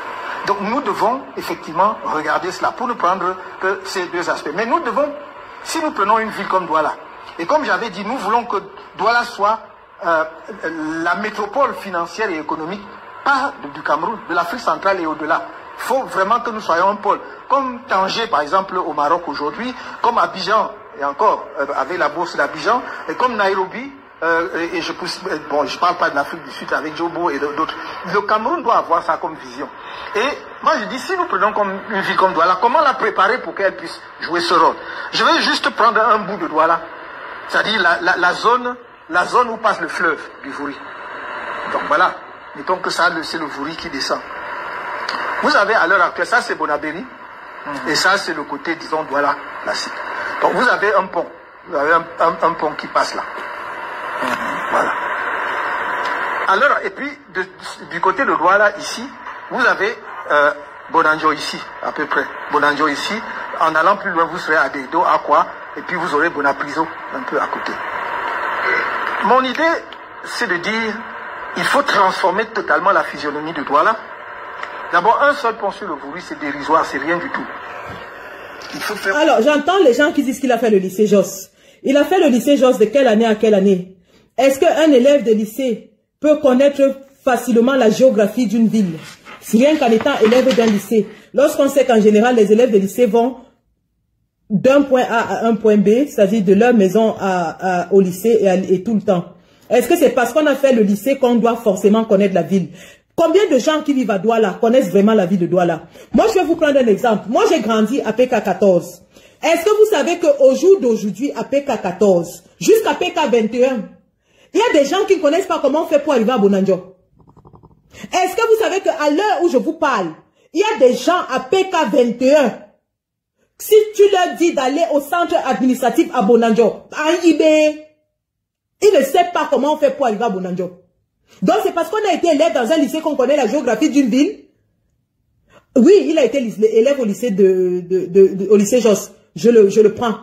Donc nous devons effectivement regarder cela pour ne prendre que ces deux aspects. Mais nous devons, si nous prenons une ville comme Douala, et comme j'avais dit, nous voulons que Douala soit la métropole financière et économique, pas du Cameroun, de l'Afrique centrale et au-delà. Il faut vraiment que nous soyons un pôle. Comme Tanger, par exemple, au Maroc aujourd'hui, comme Abidjan, et encore, avec la bourse d'Abidjan, et comme Nairobi, et je ne parle pas de l'Afrique du Sud avec Jobo et d'autres. Le Cameroun doit avoir ça comme vision. Et moi je dis, si nous prenons comme une ville comme Douala, comment la préparer pour qu'elle puisse jouer ce rôle? Je vais juste prendre un bout de Douala, c'est-à-dire la zone où passe le fleuve du Vouri. Donc voilà, mettons que ça, c'est le Vouri qui descend. Vous avez à l'heure actuelle, ça c'est Bonabéry, et ça c'est le côté, disons, Douala, classique. Donc vous avez un pont, vous avez un pont qui passe là. Voilà. Alors, et puis, du côté de Douala, ici, vous avez Bonanjo ici, à peu près. Bonanjo ici. En allant plus loin, vous serez à Dedo, à quoi, et puis vous aurez Bonapriso, un peu à côté. Mon idée, c'est de dire, il faut transformer totalement la physionomie de Douala. D'abord, un seul pont sur le Vouri, c'est dérisoire, c'est rien du tout. Il faut faire... Alors, j'entends les gens qui disent qu'il a fait le lycée Jos. Il a fait le lycée Jos de quelle année à quelle année? Est-ce qu'un élève de lycée peut connaître facilement la géographie d'une ville? Si rien qu'en étant élève d'un lycée. Lorsqu'on sait qu'en général, les élèves de lycée vont d'un point A à un point B, c'est-à-dire de leur maison au lycée et tout le temps. Est-ce que c'est parce qu'on a fait le lycée qu'on doit forcément connaître la ville? Combien de gens qui vivent à Douala connaissent vraiment la ville de Douala? Moi, je vais vous prendre un exemple. Moi, j'ai grandi à PK14. Est-ce que vous savez qu'au jour d'aujourd'hui, à PK14, jusqu'à PK21, il y a des gens qui ne connaissent pas comment on fait pour arriver à Bonanjo? Est-ce que vous savez qu'à l'heure où je vous parle, il y a des gens à PK21, si tu leur dis d'aller au centre administratif à Bonanjo, à Ibé, ils ne savent pas comment on fait pour arriver à Bonanjo. Donc c'est parce qu'on a été élève dans un lycée qu'on connaît la géographie d'une ville. Oui, il a été élève au lycée au lycée Jos. Je le prends.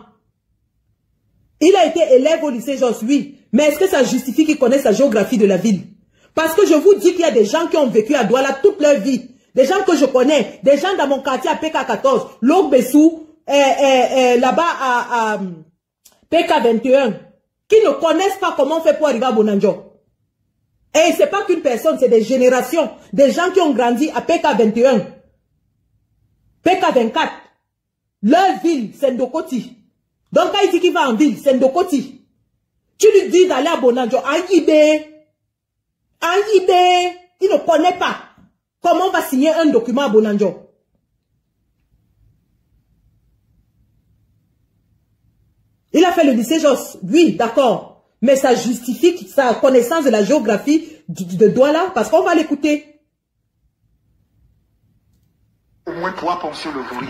Il a été élève au lycée Jos, oui. Mais est-ce que ça justifie qu'il connaisse la géographie de la ville? Parce que je vous dis qu'il y a des gens qui ont vécu à Douala toute leur vie. Des gens que je connais. Des gens dans mon quartier à PK14. L'Ogbessou, là-bas à PK21. Qui ne connaissent pas comment on fait pour arriver à Bonanjo. Et c'est pas qu'une personne, c'est des générations. Des gens qui ont grandi à PK21. PK24. Leur ville, c'est Ndokoti. Donc quand il dit qu'il va en ville, c'est Ndokoti. Tu lui dis d'aller à Bonanjo, à Ibé. Il ne connaît pas comment on va signer un document à Bonanjo. Il a fait le lycée Jos, oui, d'accord. Mais ça justifie sa connaissance de la géographie de Douala, parce qu'on va l'écouter. Au moins 3 ponts sur le Vouri.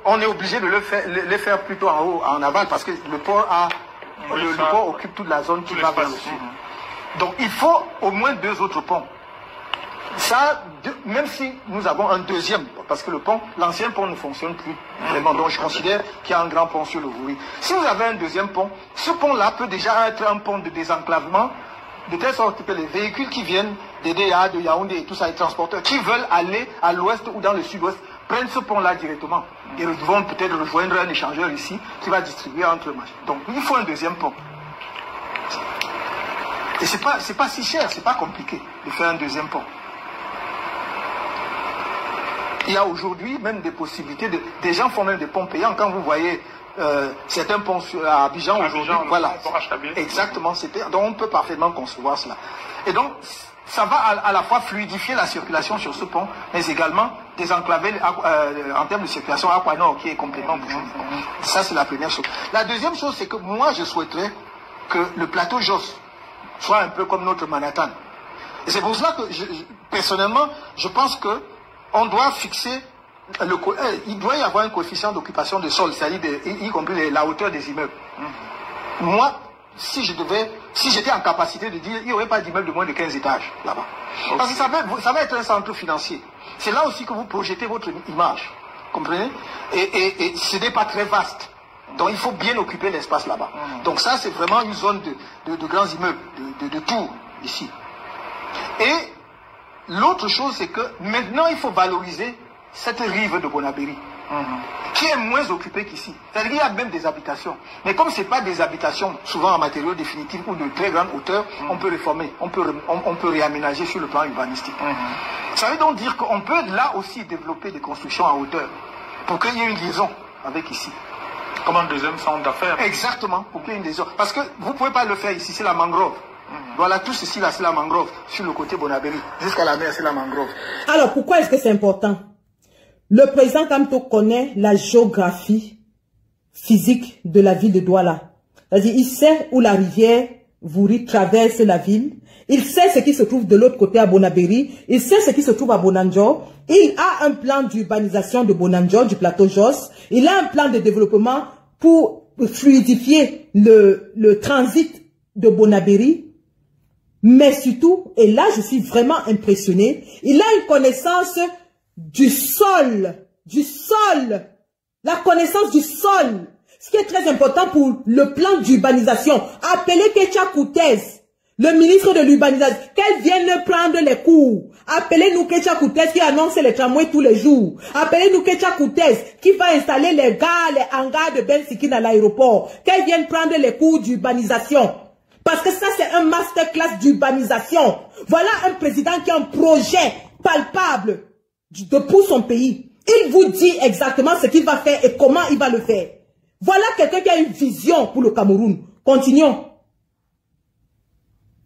On est obligé de les faire plutôt en haut, en aval, parce que le port occupe toute la zone qui va vers le sud. Donc il faut au moins 2 autres ponts. Ça, même si nous avons un deuxième, parce que l'ancien pont ne fonctionne plus vraiment, donc je considère qu'il y a un grand pont sur le Vouri. Si vous avez un deuxième pont, ce pont-là peut déjà être un pont de désenclavement, de telle sorte que les véhicules qui viennent des DA, de Yaoundé et tout ça, les transporteurs, qui veulent aller à l'ouest ou dans le sud-ouest, prennent ce pont-là directement. Et vont peut-être rejoindre un échangeur ici qui va distribuer entre machins. Donc il faut un deuxième pont. Et c'est pas si cher, c'est pas compliqué de faire un deuxième pont. Il y a aujourd'hui même des possibilités, des gens font même des ponts payants. Quand vous voyez certains ponts à Abidjan aujourd'hui, voilà. Exactement, donc on peut parfaitement concevoir cela. Et donc, ça va à la fois fluidifier la circulation sur ce pont, mais également désenclaver en termes de circulation Aquanor qui est complètement bouché. Ça, c'est la première chose. La deuxième chose, c'est que moi, je souhaiterais que le plateau Jos soit un peu comme notre Manhattan. Et c'est pour cela que, personnellement, je pense que on doit fixer, il doit y avoir un coefficient d'occupation de sol, c'est-à-dire y compris la hauteur des immeubles. Moi, si j'étais en capacité de dire, il n'y aurait pas d'immeuble de moins de 15 étages là-bas. Parce que ça va être un centre financier. C'est là aussi que vous projetez votre image. Comprenez? Et ce n'est pas très vaste. Donc il faut bien occuper l'espace là-bas. Donc ça, c'est vraiment une zone de grands immeubles, de tours ici. Et l'autre chose, c'est que maintenant, il faut valoriser cette rive de Bonabéry, qui est moins occupée qu'ici. C'est-à-dire qu'il y a même des habitations. Mais comme ce n'est pas des habitations, souvent en matériaux définitifs ou de très grande hauteur, on peut réformer, on peut réaménager sur le plan urbanistique. Ça veut donc dire qu'on peut là aussi développer des constructions à hauteur, pour qu'il y ait une liaison avec ici. Comme un deuxième centre d'affaires. Exactement, pour qu'il y ait une liaison. Parce que vous ne pouvez pas le faire ici, c'est la mangrove. Voilà, tout ceci là, c'est la mangrove. Sur le côté Bonabéry, jusqu'à la mer, c'est la mangrove. Alors, pourquoi est-ce que c'est important? Le président Kamto connaît la géographie physique de la ville de Douala. C'est-à-dire, il sait où la rivière Vouri traverse la ville. Il sait ce qui se trouve de l'autre côté à Bonaberi. Il sait ce qui se trouve à Bonanjo. Il a un plan d'urbanisation de Bonanjo, du plateau Jos. Il a un plan de développement pour fluidifier le transit de Bonaberi. Mais surtout, et là je suis vraiment impressionné, il a une connaissance du sol. La connaissance du sol. Ce qui est très important pour le plan d'urbanisation. Appelez Ketia Koutez, le ministre de l'urbanisation, qu'elle vienne prendre les cours. Appelez-nous Ketia Koutez qui annonce les tramways tous les jours. Appelez-nous Ketia Koutez qui va installer les hangars de Ben Sikine à l'aéroport. Qu'elle vienne prendre les cours d'urbanisation. Parce que ça, c'est un masterclass d'urbanisation. Voilà un président qui a un projet palpable pour son pays. Il vous dit exactement ce qu'il va faire et comment il va le faire. Voilà quelqu'un qui a une vision pour le Cameroun. Continuons.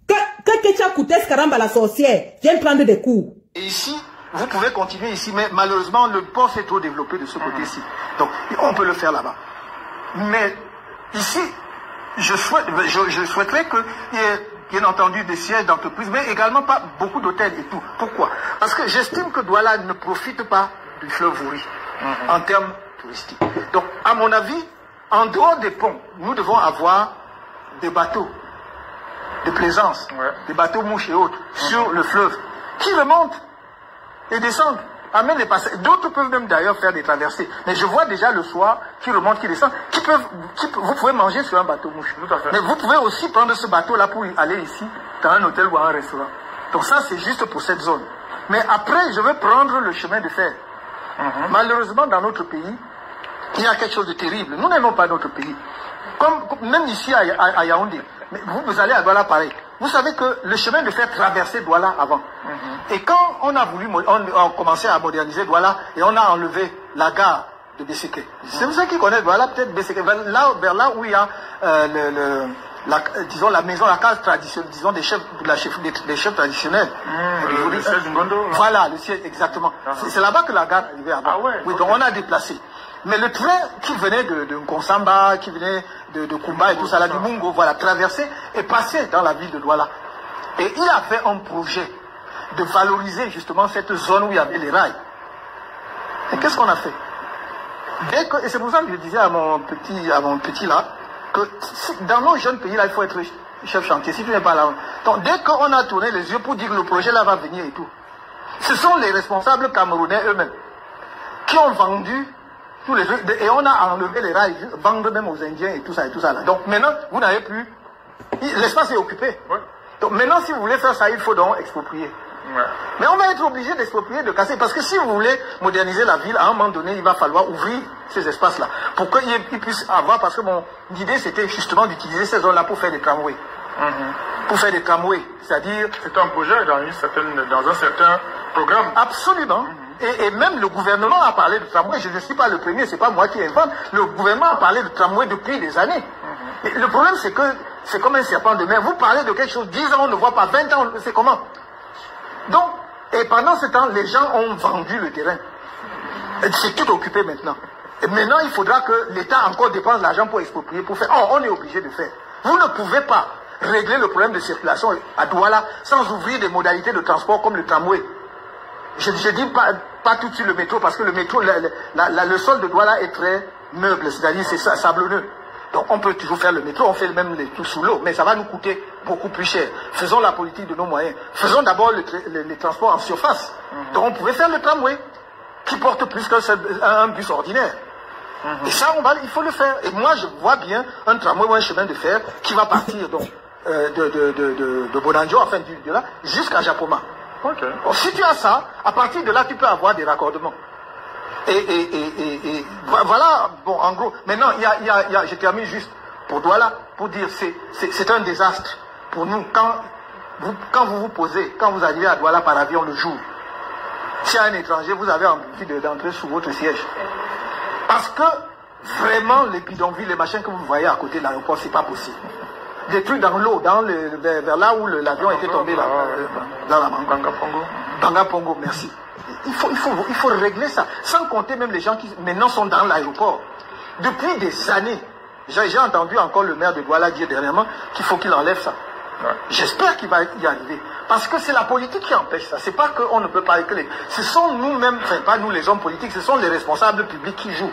Que Ketia Koutez Karamba la sorcière vienne prendre des cours. Et ici, vous pouvez continuer ici, mais malheureusement, le port s'est trop développé de ce côté-ci. Donc, on peut le faire là-bas. Mais ici, je souhaiterais qu'il y ait, bien entendu, des sièges d'entreprise, mais également pas beaucoup d'hôtels et tout. Pourquoi? Parce que j'estime que Douala ne profite pas du fleuve Vouri en termes touristiques. Donc, à mon avis, en dehors des ponts, nous devons avoir des bateaux de plaisance, des bateaux mouches et autres, sur le fleuve, qui remontent et descendent, amènent les passagers. D'autres peuvent même d'ailleurs faire des traversées. Mais je vois déjà le soir, qui remontent, qui descendent, vous pouvez manger sur un bateau mouche. Mais vous pouvez aussi prendre ce bateau-là pour aller ici, dans un hôtel ou un restaurant. Donc ça, c'est juste pour cette zone. Mais après, je veux prendre le chemin de fer. Malheureusement, dans notre pays, il y a quelque chose de terrible. Nous n'aimons pas notre pays. Même ici à Yaoundé, mais vous allez à Douala pareil. Vous savez que le chemin de fer traversait Douala avant. Et quand on a voulu, on a commencé à moderniser Douala et on a enlevé la gare de Besseke. C'est vous qui connaissez Douala, peut-être Besseke, vers là où il y a disons la maison, la case traditionnelle, disons des chefs traditionnels. Le siège d'Ngondo. Voilà, le siège, exactement. C'est là-bas que la gare est arrivée avant. Oui, donc on a déplacé. Mais le train qui venait de Nkonsamba, qui venait de Kumba et tout ça, là, du Mungo, voilà, traversé et passé dans la ville de Douala. Et il a fait un projet de valoriser justement cette zone où il y avait les rails. Et qu'est-ce qu'on a fait? Et c'est pour ça que je disais à mon petit là, que dans nos jeunes pays là, il faut être chef chantier. Si tu n'es pas là. Donc dès qu'on a tourné les yeux pour dire que le projet là va venir et tout, ce sont les responsables camerounais eux-mêmes qui ont vendu tous les trucs, et on a enlevé les rails, vendre même aux Indiens et tout ça là. Donc maintenant, vous n'avez plus, l'espace est occupé. Donc maintenant, si vous voulez faire ça, il faut donc exproprier. Mais on va être obligé d'exproprier, de casser, parce que si vous voulez moderniser la ville, à un moment donné, il va falloir ouvrir ces espaces-là, pour qu'ils puissent avoir, parce que mon idée, c'était justement d'utiliser ces zones-là pour faire des tramways. Pour faire des tramways, c'est-à-dire... C'est un projet dans un certain programme. Absolument. Et même le gouvernement a parlé de tramway. Je ne suis pas le premier, c'est pas moi qui invente. Le gouvernement a parlé de tramway depuis des années. Et le problème, c'est que c'est comme un serpent de mer. Vous parlez de quelque chose, 10 ans, on ne voit pas, 20 ans, c'est comment? Donc, et pendant ce temps, les gens ont vendu le terrain. C'est tout occupé maintenant. Et maintenant, il faudra que l'État encore dépense l'argent pour exproprier, pour faire. Oh, on est obligé de faire. Vous ne pouvez pas régler le problème de circulation à Douala sans ouvrir des modalités de transport comme le tramway. Je dis pas tout de suite le métro, parce que le métro, le sol de Douala est très meuble, c'est-à-dire c'est sablonneux. Donc on peut toujours faire le métro, on fait même les tout sous l'eau, mais ça va nous coûter beaucoup plus cher. Faisons la politique de nos moyens. Faisons d'abord les transports en surface. Donc on pouvait faire le tramway, qui porte plus qu'un bus ordinaire. Et ça, il faut le faire. Et moi, je vois bien un tramway ou un chemin de fer qui va partir donc, de Bonanjo, enfin de là, jusqu'à Japoma. Donc, si tu as ça, à partir de là, tu peux avoir des raccordements. Et voilà, bon, en gros. Maintenant, je termine juste pour Douala, pour dire c'est un désastre pour nous. Quand vous vous posez, quand vous arrivez à Douala par avion le jour, si un étranger, vous avez envie d'entrer sous votre siège. Parce que vraiment, les bidonvilles, les machins que vous voyez à côté de l'aéroport, c'est pas possible. Des trucs dans l'eau, vers là où l'avion était tombé, là, dans la Banga Pongo, merci. Il faut régler ça, sans compter même les gens qui maintenant sont dans l'aéroport. Depuis des années, J'ai entendu encore le maire de Douala dire dernièrement qu'il faut qu'il enlève ça. Ouais. J'espère qu'il va y arriver. Parce que c'est la politique qui empêche ça. C'est pas qu'on ne peut pas éclairer. Ce sont nous-mêmes, enfin pas nous les hommes politiques, ce sont les responsables publics qui jouent.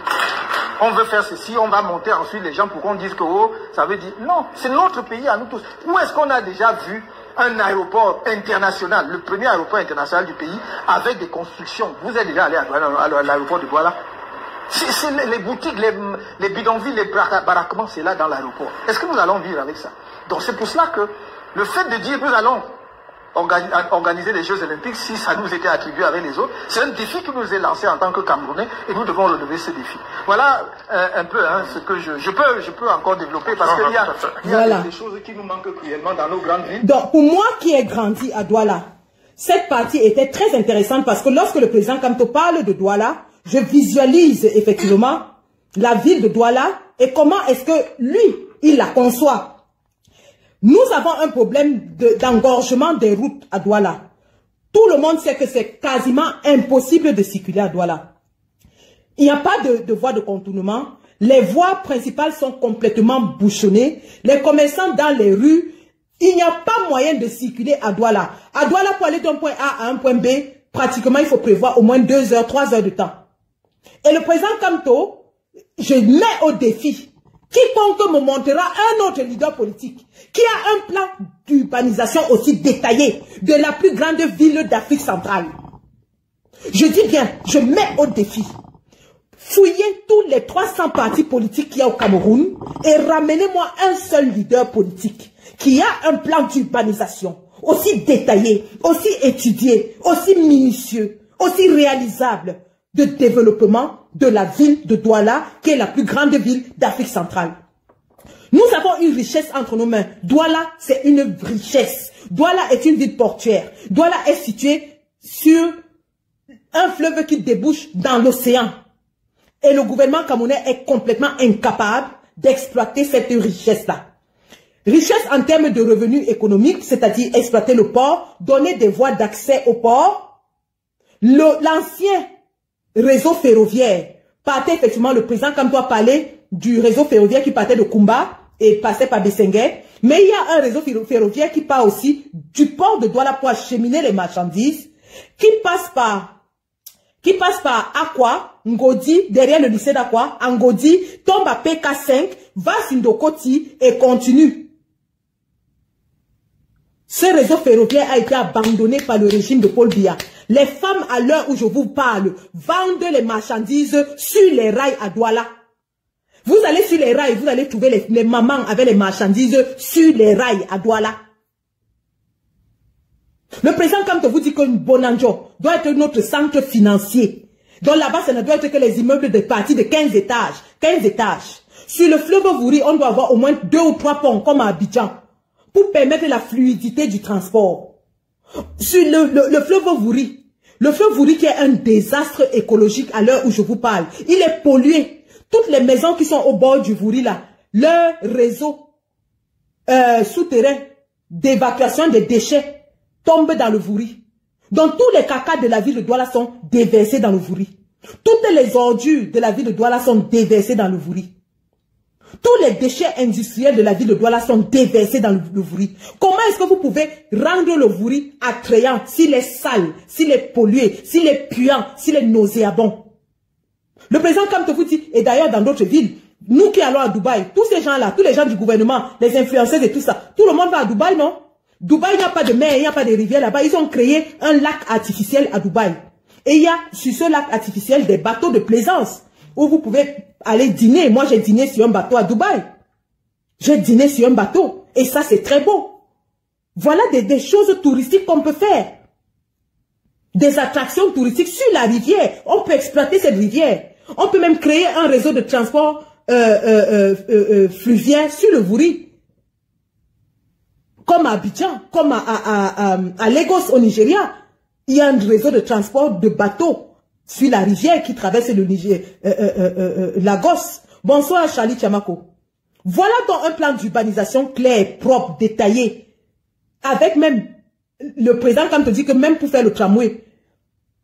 On veut faire ceci, on va monter ensuite les gens pour qu'on dise que oh, ça veut dire... Non, c'est notre pays à nous tous. Où est-ce qu'on a déjà vu un aéroport international, le premier aéroport international du pays, avec des constructions? Vous êtes déjà allé à l'aéroport de Douala? C'est les boutiques, les bidonvilles, les baraquements, c'est là dans l'aéroport. Est-ce que nous allons vivre avec ça? Donc c'est pour cela que le fait de dire nous allons organiser les Jeux Olympiques, si ça nous était attribué avec les autres, c'est un défi que nous est lancé en tant que Camerounais et nous devons relever ce défi. Voilà un peu ce que je peux encore développer parce qu'il y a des choses qui nous manquent cruellement dans nos grandes villes. Donc pour moi qui ai grandi à Douala, cette partie était très intéressante parce que lorsque le président Kamto parle de Douala, je visualise effectivement la ville de Douala et comment est-ce que lui, il la conçoit. Nous avons un problème d'engorgement des routes à Douala. Tout le monde sait que c'est quasiment impossible de circuler à Douala. Il n'y a pas de voie de contournement. Les voies principales sont complètement bouchonnées. Les commerçants dans les rues, il n'y a pas moyen de circuler à Douala. À Douala, pour aller d'un point A à un point B, pratiquement, il faut prévoir au moins 2 heures, 3 heures de temps. Et le président Kamto, je mets au défi. Quiconque me montrera un autre leader politique qui a un plan d'urbanisation aussi détaillé de la plus grande ville d'Afrique centrale. Je dis bien, je mets au défi. Fouillez tous les 300 partis politiques qu'il y a au Cameroun et ramenez-moi un seul leader politique qui a un plan d'urbanisation aussi détaillé, aussi étudié, aussi minutieux, aussi réalisable de développement de la ville de Douala, qui est la plus grande ville d'Afrique centrale. Nous avons une richesse entre nos mains. Douala, c'est une richesse. Douala est une ville portuaire. Douala est située sur un fleuve qui débouche dans l'océan. Et le gouvernement camerounais est complètement incapable d'exploiter cette richesse-là. Richesse en termes de revenus économiques, c'est-à-dire exploiter le port, donner des voies d'accès au port. L'ancien réseau ferroviaire partait effectivement, le président Kamto parlait du réseau ferroviaire qui partait de Kumba et passait par Bessenguet, mais il y a un réseau ferroviaire qui part aussi du port de Douala pour acheminer les marchandises, qui passe par Akwa, Ngodi, derrière le lycée d'Akwa, Ngodi, tombe à PK5, va à Sindokoti et continue. Ce réseau ferroviaire a été abandonné par le régime de Paul Biya. Les femmes, à l'heure où je vous parle, vendent les marchandises sur les rails à Douala. Vous allez sur les rails, vous allez trouver les mamans avec les marchandises sur les rails à Douala. Le président Kamto vous dit que Bonanjo doit être notre centre financier. Donc là-bas, ça ne doit être que les immeubles de partie de 15 étages. 15 étages. Sur le fleuve Vouri, on doit avoir au moins 2 ou 3 ponts comme à Abidjan pour permettre la fluidité du transport. Sur le fleuve Vouri, qui est un désastre écologique à l'heure où je vous parle, il est pollué. Toutes les maisons qui sont au bord du Vouri là, leur réseau souterrain d'évacuation des déchets tombe dans le Vouri. Donc tous les cacas de la ville de Douala sont déversés dans le Vouri. Toutes les ordures de la ville de Douala sont déversées dans le Vouri. Tous les déchets industriels de la ville de Douala sont déversés dans le Vouri. Comment est-ce que vous pouvez rendre le Vouri attrayant s'il est sale, s'il est pollué, s'il est puant, s'il est nauséabond? Le président Kamto vous dit, et d'ailleurs dans d'autres villes, nous qui allons à Dubaï, tous ces gens-là, tous les gens du gouvernement, les influenceurs et tout ça, tout le monde va à Dubaï, non? Dubaï, il n'y a pas de mer, il n'y a pas de rivière là-bas. Ils ont créé un lac artificiel à Dubaï. Et il y a sur ce lac artificiel des bateaux de plaisance où vous pouvez aller dîner. Moi, j'ai dîné sur un bateau à Dubaï. J'ai dîné sur un bateau. Et ça, c'est très beau. Voilà des choses touristiques qu'on peut faire. Des attractions touristiques sur la rivière. On peut exploiter cette rivière. On peut même créer un réseau de transport fluvial sur le Vouri. Comme à Abidjan, comme à Lagos au Nigeria, il y a un réseau de transport de bateaux sur la rivière qui traverse le Niger, Lagos. Bonsoir Charlie Chamako. Voilà donc un plan d'urbanisation clair, propre, détaillé, avec même le président quand te dit que même pour faire le tramway,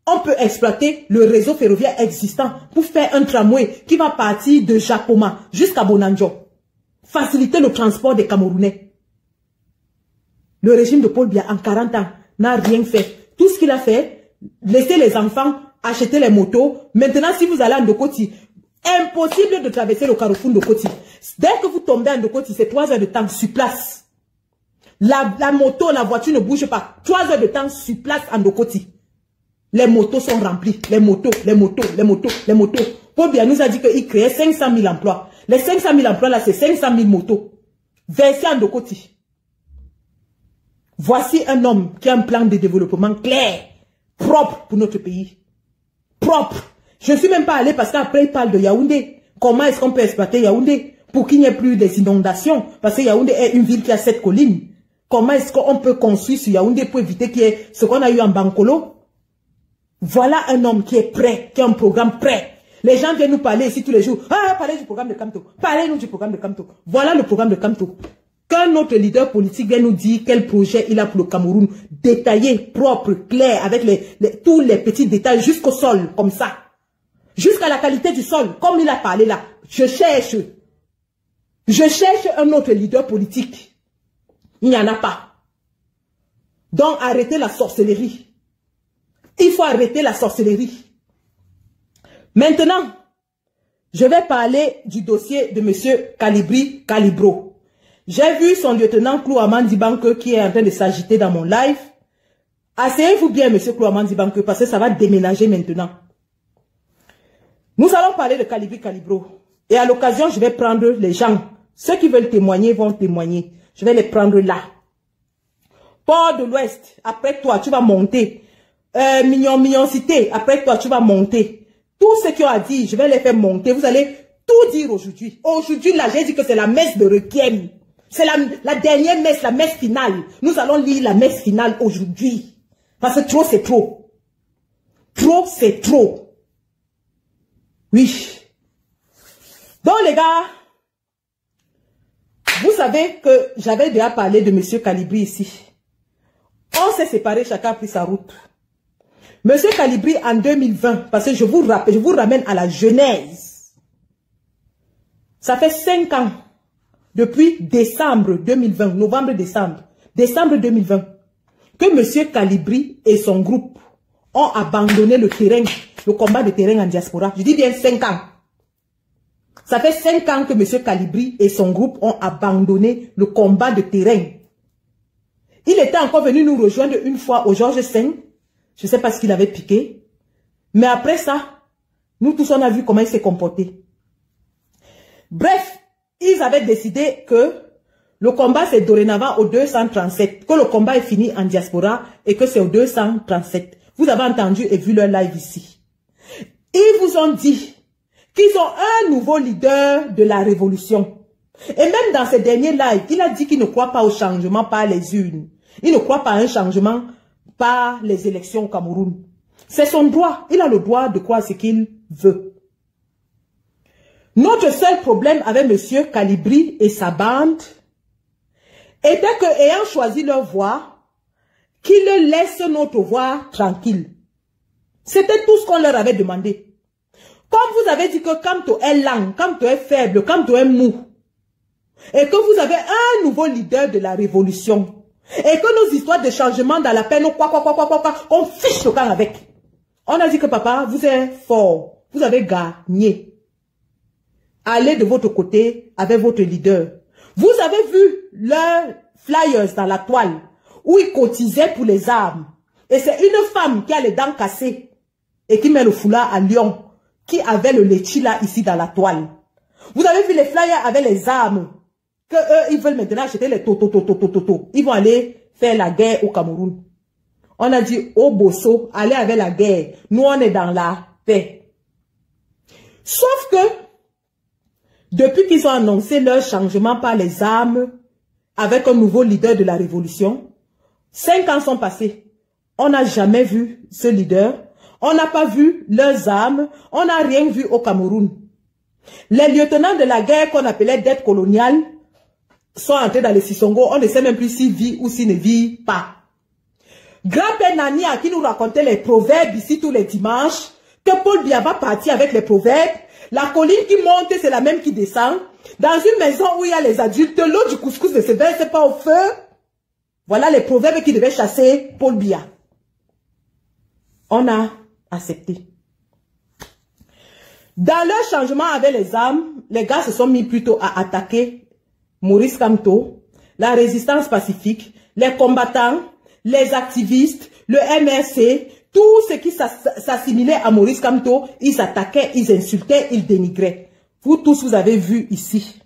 on peut exploiter le réseau ferroviaire existant pour faire un tramway qui va partir de Japoma jusqu'à Bonanjo. faciliter le transport des Camerounais. Le régime de Paul Biya, en 40 ans, n'a rien fait. Tout ce qu'il a fait, laisser les enfants acheter les motos. Maintenant, si vous allez à Ndokoti, impossible de traverser le carrefour Ndokoti. Dès que vous tombez à Ndokoti, c'est 3 heures de temps sur place. La moto, la voiture ne bouge pas. 3 heures de temps sur place à Ndokoti. Les motos sont remplies. Les motos. Paul Biya nous a dit qu'il créait 500 000 emplois. Les 500 000 emplois là, c'est 500 000 motos. Versés à Ndokoti. Voici un homme qui a un plan de développement clair, propre pour notre pays. Propre. Je ne suis même pas allé parce qu'après il parle de Yaoundé. Comment est-ce qu'on peut exploiter Yaoundé pour qu'il n'y ait plus des inondations? Parce que Yaoundé est une ville qui a 7 collines. Comment est-ce qu'on peut construire sur Yaoundé pour éviter qu'il y ait ce qu'on a eu en Bankolo? Voilà un homme qui est prêt, qui a un programme prêt. Les gens viennent nous parler ici tous les jours. Ah, parlez du programme de Kamto. Parlez-nous du programme de Kamto. Voilà le programme de Kamto. Quand notre leader politique vient nous dire quel projet il a pour le Cameroun, détaillé, propre, clair, avec tous les petits détails jusqu'au sol, comme ça. Jusqu'à la qualité du sol, comme il a parlé là. Je cherche un autre leader politique. Il n'y en a pas. Donc arrêtez la sorcellerie. Il faut arrêter la sorcellerie. Maintenant, je vais parler du dossier de M. Kalibri Kalibro. J'ai vu son lieutenant Klouaman Dibanke qui est en train de s'agiter dans mon live. Asseyez-vous bien, M. Klouaman Dibanke, parce que ça va déménager maintenant. Nous allons parler de Kalibri Kalibro. Et à l'occasion, je vais prendre les gens. Ceux qui veulent témoigner vont témoigner. Je vais les prendre là. Port de l'Ouest, après toi, tu vas monter. Mignon Cité, après toi, tu vas monter. Tous ceux qui ont à dire, je vais les faire monter. Vous allez tout dire aujourd'hui. Aujourd'hui, là, j'ai dit que c'est la messe de Requiem. C'est la dernière messe, la messe finale. Nous allons lire la messe finale aujourd'hui. Parce que trop, c'est trop. Trop, c'est trop. Oui. Donc, les gars, vous savez que j'avais déjà parlé de M. Kalibri ici. On s'est séparés, chacun a pris sa route. M. Kalibri, en 2020, parce que je vous ramène à la genèse. Ça fait 5 ans. Depuis décembre 2020, novembre-décembre, décembre 2020, que M. Kalibri et son groupe ont abandonné le terrain, le combat de terrain en diaspora. Je dis bien 5 ans. Ça fait 5 ans que M. Kalibri et son groupe ont abandonné le combat de terrain. Il était encore venu nous rejoindre une fois au Georges V. Je ne sais pas ce qu'il avait piqué. Mais après ça, nous tous on a vu comment il s'est comporté. Bref, ils avaient décidé que le combat c'est dorénavant au 237, que le combat est fini en diaspora et que c'est au 237. Vous avez entendu et vu leur live ici. Ils vous ont dit qu'ils ont un nouveau leader de la révolution. Et même dans ces derniers lives, il a dit qu'il ne croit pas au changement par les urnes. Il ne croit pas à un changement par les élections au Cameroun. C'est son droit. Il a le droit de croire ce qu'il veut. Notre seul problème avec M. Kalibri et sa bande était que, ayant choisi leur voie, qu'ils laissent notre voie tranquille. C'était tout ce qu'on leur avait demandé. Comme vous avez dit que Kamto est lent, Kamto est faible, Kamto est mou, et que vous avez un nouveau leader de la révolution, et que nos histoires de changement dans la peine, on fiche le camp avec. On a dit que papa, vous êtes fort, vous avez gagné. Allez de votre côté avec votre leader. Vous avez vu leurs flyers dans la toile où ils cotisaient pour les armes. Et c'est une femme qui a les dents cassées et qui met le foulard à Lyon, qui avait le litchi là ici dans la toile. Vous avez vu les flyers avec les armes que eux ils veulent maintenant acheter les toto. Ils vont aller faire la guerre au Cameroun. On a dit au Bosso, allez avec la guerre. Nous on est dans la paix. Sauf que depuis qu'ils ont annoncé leur changement par les armes avec un nouveau leader de la révolution, 5 ans sont passés. On n'a jamais vu ce leader. On n'a pas vu leurs armes. On n'a rien vu au Cameroun. Les lieutenants de la guerre qu'on appelait dette coloniale sont entrés dans les Sissongo. On ne sait même plus s'ils vivent ou s'ils ne vivent pas. Grand-père Nania qui nous racontait les proverbes ici tous les dimanches, que Paul Biya va partir avec les proverbes. La colline qui monte, c'est la même qui descend. Dans une maison où il y a les adultes, l'eau du couscous ne se verse pas au feu. Voilà les proverbes qui devaient chasser Paul Biya. On a accepté. Dans leur changement avec les armes, les gars se sont mis plutôt à attaquer Maurice Kamto, la résistance pacifique, les combattants, les activistes, le MRC, tout ce qui s'assimilait à Maurice Kamto, ils attaquaient, ils insultaient, ils dénigraient. Vous tous, vous avez vu ici.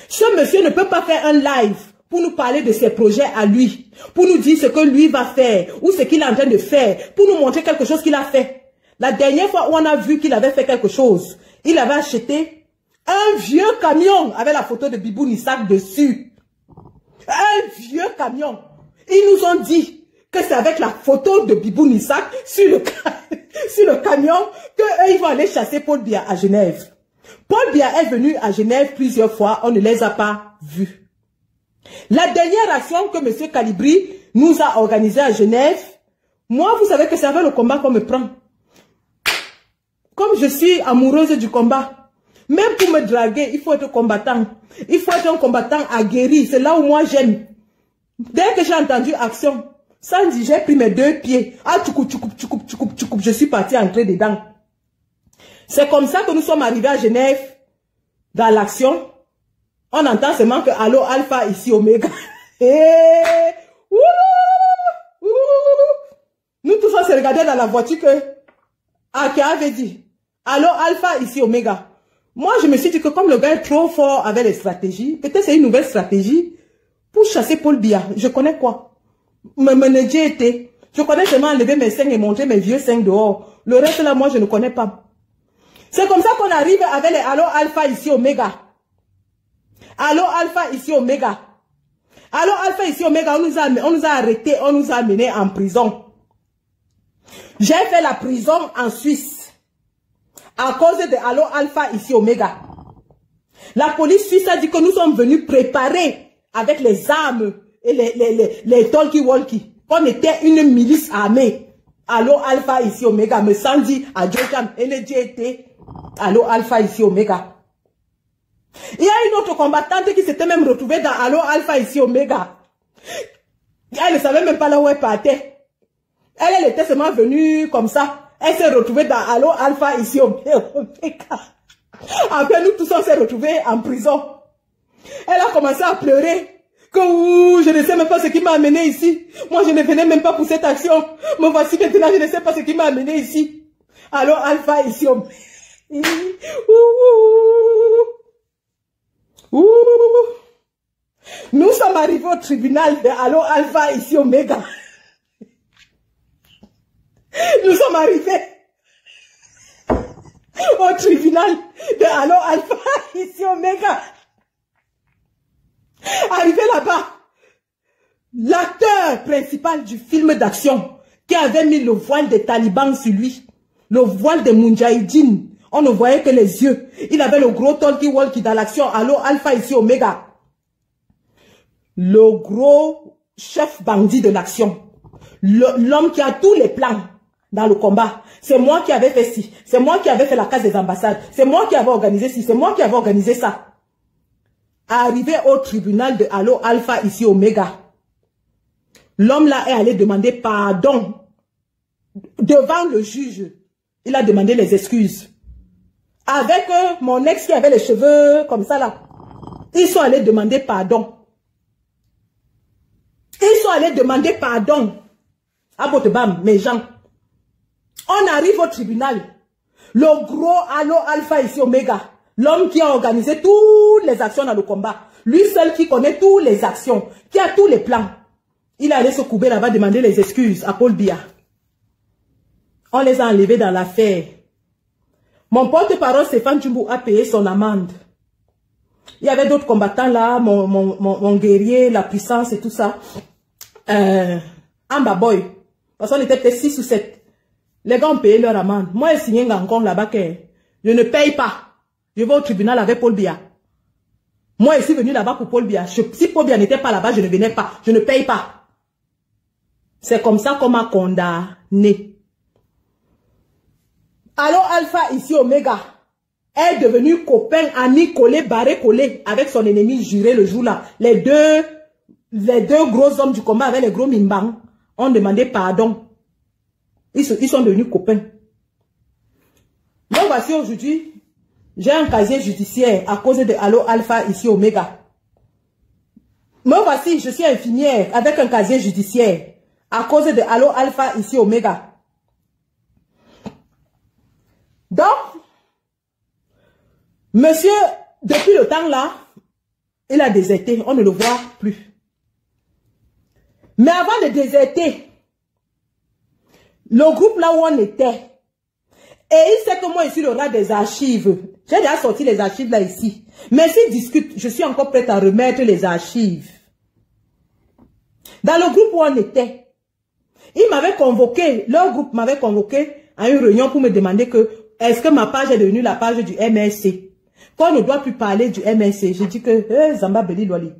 Ce monsieur ne peut pas faire un live pour nous parler de ses projets à lui, pour nous dire ce que lui va faire, ou ce qu'il est en train de faire, pour nous montrer quelque chose qu'il a fait. La dernière fois où on a vu qu'il avait fait quelque chose, il avait acheté un vieux camion avec la photo de Bibou Nissak dessus. Un vieux camion. Ils nous ont dit que c'est avec la photo de Bibou Nissak sur le camion qu'eux, ils vont aller chasser Paul Biya à Genève. Paul Biya est venu à Genève plusieurs fois, on ne les a pas vus. La dernière action que M. Calibri nous a organisée à Genève, moi, vous savez que c'est avec le combat qu'on me prend. Comme je suis amoureuse du combat, même pour me draguer, il faut être combattant. Il faut être un combattant aguerri, c'est là où moi j'aime. Dès que j'ai entendu action, Sandy, j'ai pris mes 2 pieds. Ah, tchoukou, je suis parti entrer dedans. C'est comme ça que nous sommes arrivés à Genève, dans l'action. On entend seulement que Allo Alpha ici Omega. Nous tous on se regardait dans la voiture que Akia avait dit Allo Alpha ici Omega. Moi je me suis dit que comme le gars est trop fort avec les stratégies, peut-être c'est une nouvelle stratégie pour chasser Paul Biya. Je connais quoi? Me manager était. Je connais seulement enlever mes seins et montrer mes vieux seins dehors. Le reste là moi je ne connais pas. C'est comme ça qu'on arrive avec les Allo Alpha ici Omega. Allo Alpha ici Omega. Allo Alpha ici Omega, on nous a arrêtés, on nous a amenés en prison. J'ai fait la prison en Suisse à cause de Allo Alpha ici Omega. La police suisse a dit que nous sommes venus préparer avec les armes et les talkie-walkie. On était une milice armée. Allo Alpha ici Omega. Me Sandy à Jojam, NGT. Allo Alpha ici Omega. Il y a une autre combattante qui s'était même retrouvée dans Allo Alpha ici Omega. Elle ne savait même pas là où elle partait. Elle était seulement venue comme ça. Elle s'est retrouvée dans Allo Alpha ici Omega. Après nous tous on s'est retrouvés en prison. Elle a commencé à pleurer. Que je ne sais même pas ce qui m'a amené ici. Moi je ne venais même pas pour cette action. Me voici maintenant, je ne sais pas ce qui m'a amené ici. Allo Alpha ici Omega. Nous sommes arrivés au tribunal de Allo Alpha ici Omega. Nous sommes arrivés au tribunal de Allo Alpha ici Omega. Arrivé là-bas, l'acteur principal du film d'action qui avait mis le voile des talibans sur lui, le voile des Moudjahidines, on ne voyait que les yeux. Il avait le gros talkie-walkie dans l'action. Allo Alpha ici Omega. Le gros chef bandit de l'action. L'homme qui a tous les plans dans le combat. C'est moi qui avais fait ci. C'est moi qui avais fait la case des ambassades. C'est moi qui avais organisé ci. C'est moi qui avais organisé ça. Arrivé au tribunal de Allo Alpha ici Omega. L'homme là est allé demander pardon. Devant le juge. Il a demandé les excuses. Avec mon ex qui avait les cheveux comme ça là. Ils sont allés demander pardon. Ils sont allés demander pardon. À Botebam, mes gens. On arrive au tribunal. Le gros Allo Alpha ici Omega. L'homme qui a organisé toutes les actions dans le combat. Lui seul qui connaît toutes les actions. Qui a tous les plans. Il est allé se couper là-bas demander les excuses à Paul Biya. On les a enlevés dans l'affaire. Mon porte-parole Stéphane Tchoumbou a payé son amende. Il y avait d'autres combattants là, mon guerrier, la puissance et tout ça. Amba Boy. Parce qu'on était peut-être 6 ou 7. Les gars ont payé leur amende. Moi, j'ai signé un compte là-bas que je ne paye pas. Je vais au tribunal avec Paul Biya. Moi, je suis venu là-bas pour Paul Biya. Si Paul Biya n'était pas là-bas, je ne venais pas. Je ne paye pas. C'est comme ça qu'on m'a condamné. Alors Alpha, ici Omega, est devenu copain, ami, collé, barré, collé avec son ennemi juré le jour-là. Les deux gros hommes du combat avec les gros mimbang ont demandé pardon. Ils sont devenus copains. Donc voici aujourd'hui, j'ai un casier judiciaire à cause de Allo Alpha ici Omega. Moi voici, je suis infirmière avec un casier judiciaire à cause de Allo Alpha ici Omega. Donc, monsieur, depuis le temps là, il a déserté, on ne le voit plus. Mais avant de déserter, le groupe là où on était, et il sait que moi ici, il y aura des archives. J'ai déjà sorti les archives là ici. Mais s'il discute, je suis encore prête à remettre les archives. Dans le groupe où on était, il m'avait convoqué, leur groupe m'avait convoqué à une réunion pour me demander que est-ce que ma page est devenue la page du MSC. Qu'on ne doit plus parler du MSC. J'ai dit que, Zamba Beli Loli.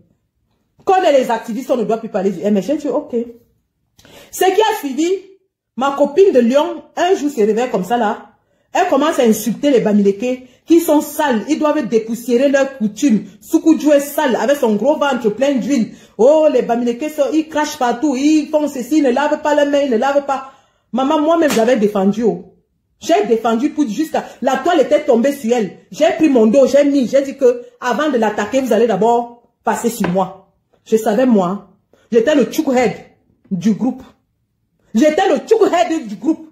Quand on est les activistes, on ne doit plus parler du MSC. J'ai dit, ok. Ce qui a suivi, ma copine de Lyon, un jour se réveille comme ça là. Elle commence à insulter les Bamileke qui sont sales. Ils doivent dépoussiérer leurs coutumes. Soukoudjou est sale avec son gros ventre plein d'huile. Oh, les Bamileke, ils crachent partout. Ils font ceci, ils ne lavent pas les mains, ils ne lavent pas. Maman, moi-même, j'avais défendu. Oh. J'ai défendu pour jusqu'à... La toile était tombée sur elle. J'ai pris mon dos, j'ai dit que avant de l'attaquer, vous allez d'abord passer sur moi. Je savais, moi, j'étais le choukhead du groupe. J'étais le choukhead du groupe.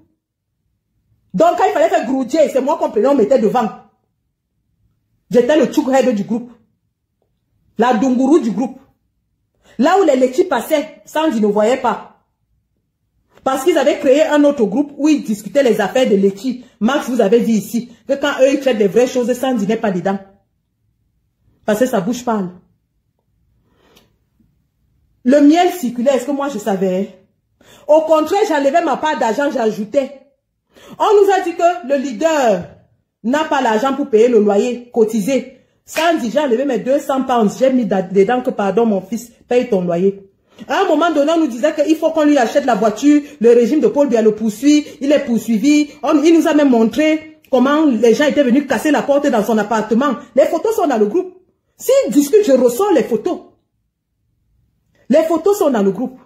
Donc, quand il fallait faire groudier, c'est moi qu'on prenait, on mettait devant. J'étais le choukhead du groupe. La dungourou du groupe. Là où les Lechi passaient, Sandy ne voyait pas. Parce qu'ils avaient créé un autre groupe où ils discutaient les affaires de Lechi. Max vous avait dit ici que quand eux ils traitent des vraies choses, Sandy n'est pas dedans. Parce que sa bouche parle. Le miel circulait, est-ce que moi je savais? Au contraire, j'enlevais ma part d'argent, j'ajoutais. On nous a dit que le leader n'a pas l'argent pour payer le loyer, cotiser. Sandy, j'ai enlevé mes 200 pounds, j'ai mis dedans que pardon mon fils, paye ton loyer. À un moment donné, on nous disait qu'il faut qu'on lui achète la voiture, le régime de Paul Biya le poursuit, il est poursuivi. Il nous a même montré comment les gens étaient venus casser la porte dans son appartement. Les photos sont dans le groupe. S'ils discutent, je ressors les photos. Les photos sont dans le groupe.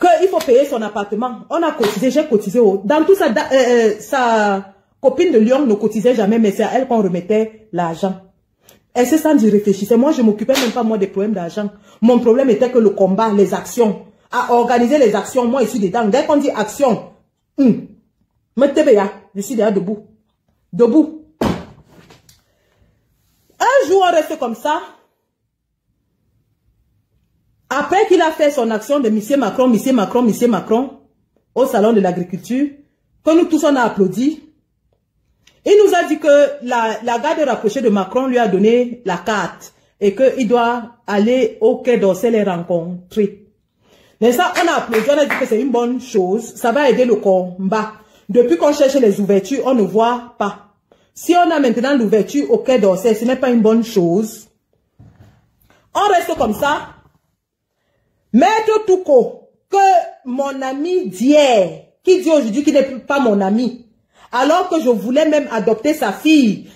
Qu'il faut payer son appartement. On a cotisé, j'ai cotisé. Dans tout ça, sa copine de Lyon ne cotisait jamais, mais c'est à elle qu'on remettait l'argent. Elle s'est sentie réfléchissait. Moi, je ne m'occupais même pas moi des problèmes d'argent. Mon problème était que le combat, les actions, à organiser les actions, moi, je suis dedans. Dès qu'on dit action, je suis déjà debout. Debout. Un jour, on reste comme ça. Après qu'il a fait son action de M. Macron, au salon de l'agriculture, que nous tous on a applaudi, il nous a dit que la garde rapprochée de Macron lui a donné la carte et qu'il doit aller au Quai d'Orsay les rencontrer. Mais ça, on a applaudi, on a dit que c'est une bonne chose, ça va aider le combat. Depuis qu'on cherche les ouvertures, on ne voit pas. Si on a maintenant l'ouverture au Quai d'Orsay, ce n'est pas une bonne chose. On reste comme ça. Maître Touko, que mon ami d'hier, qui dit aujourd'hui qu'il n'est pas mon ami, alors que je voulais même adopter sa fille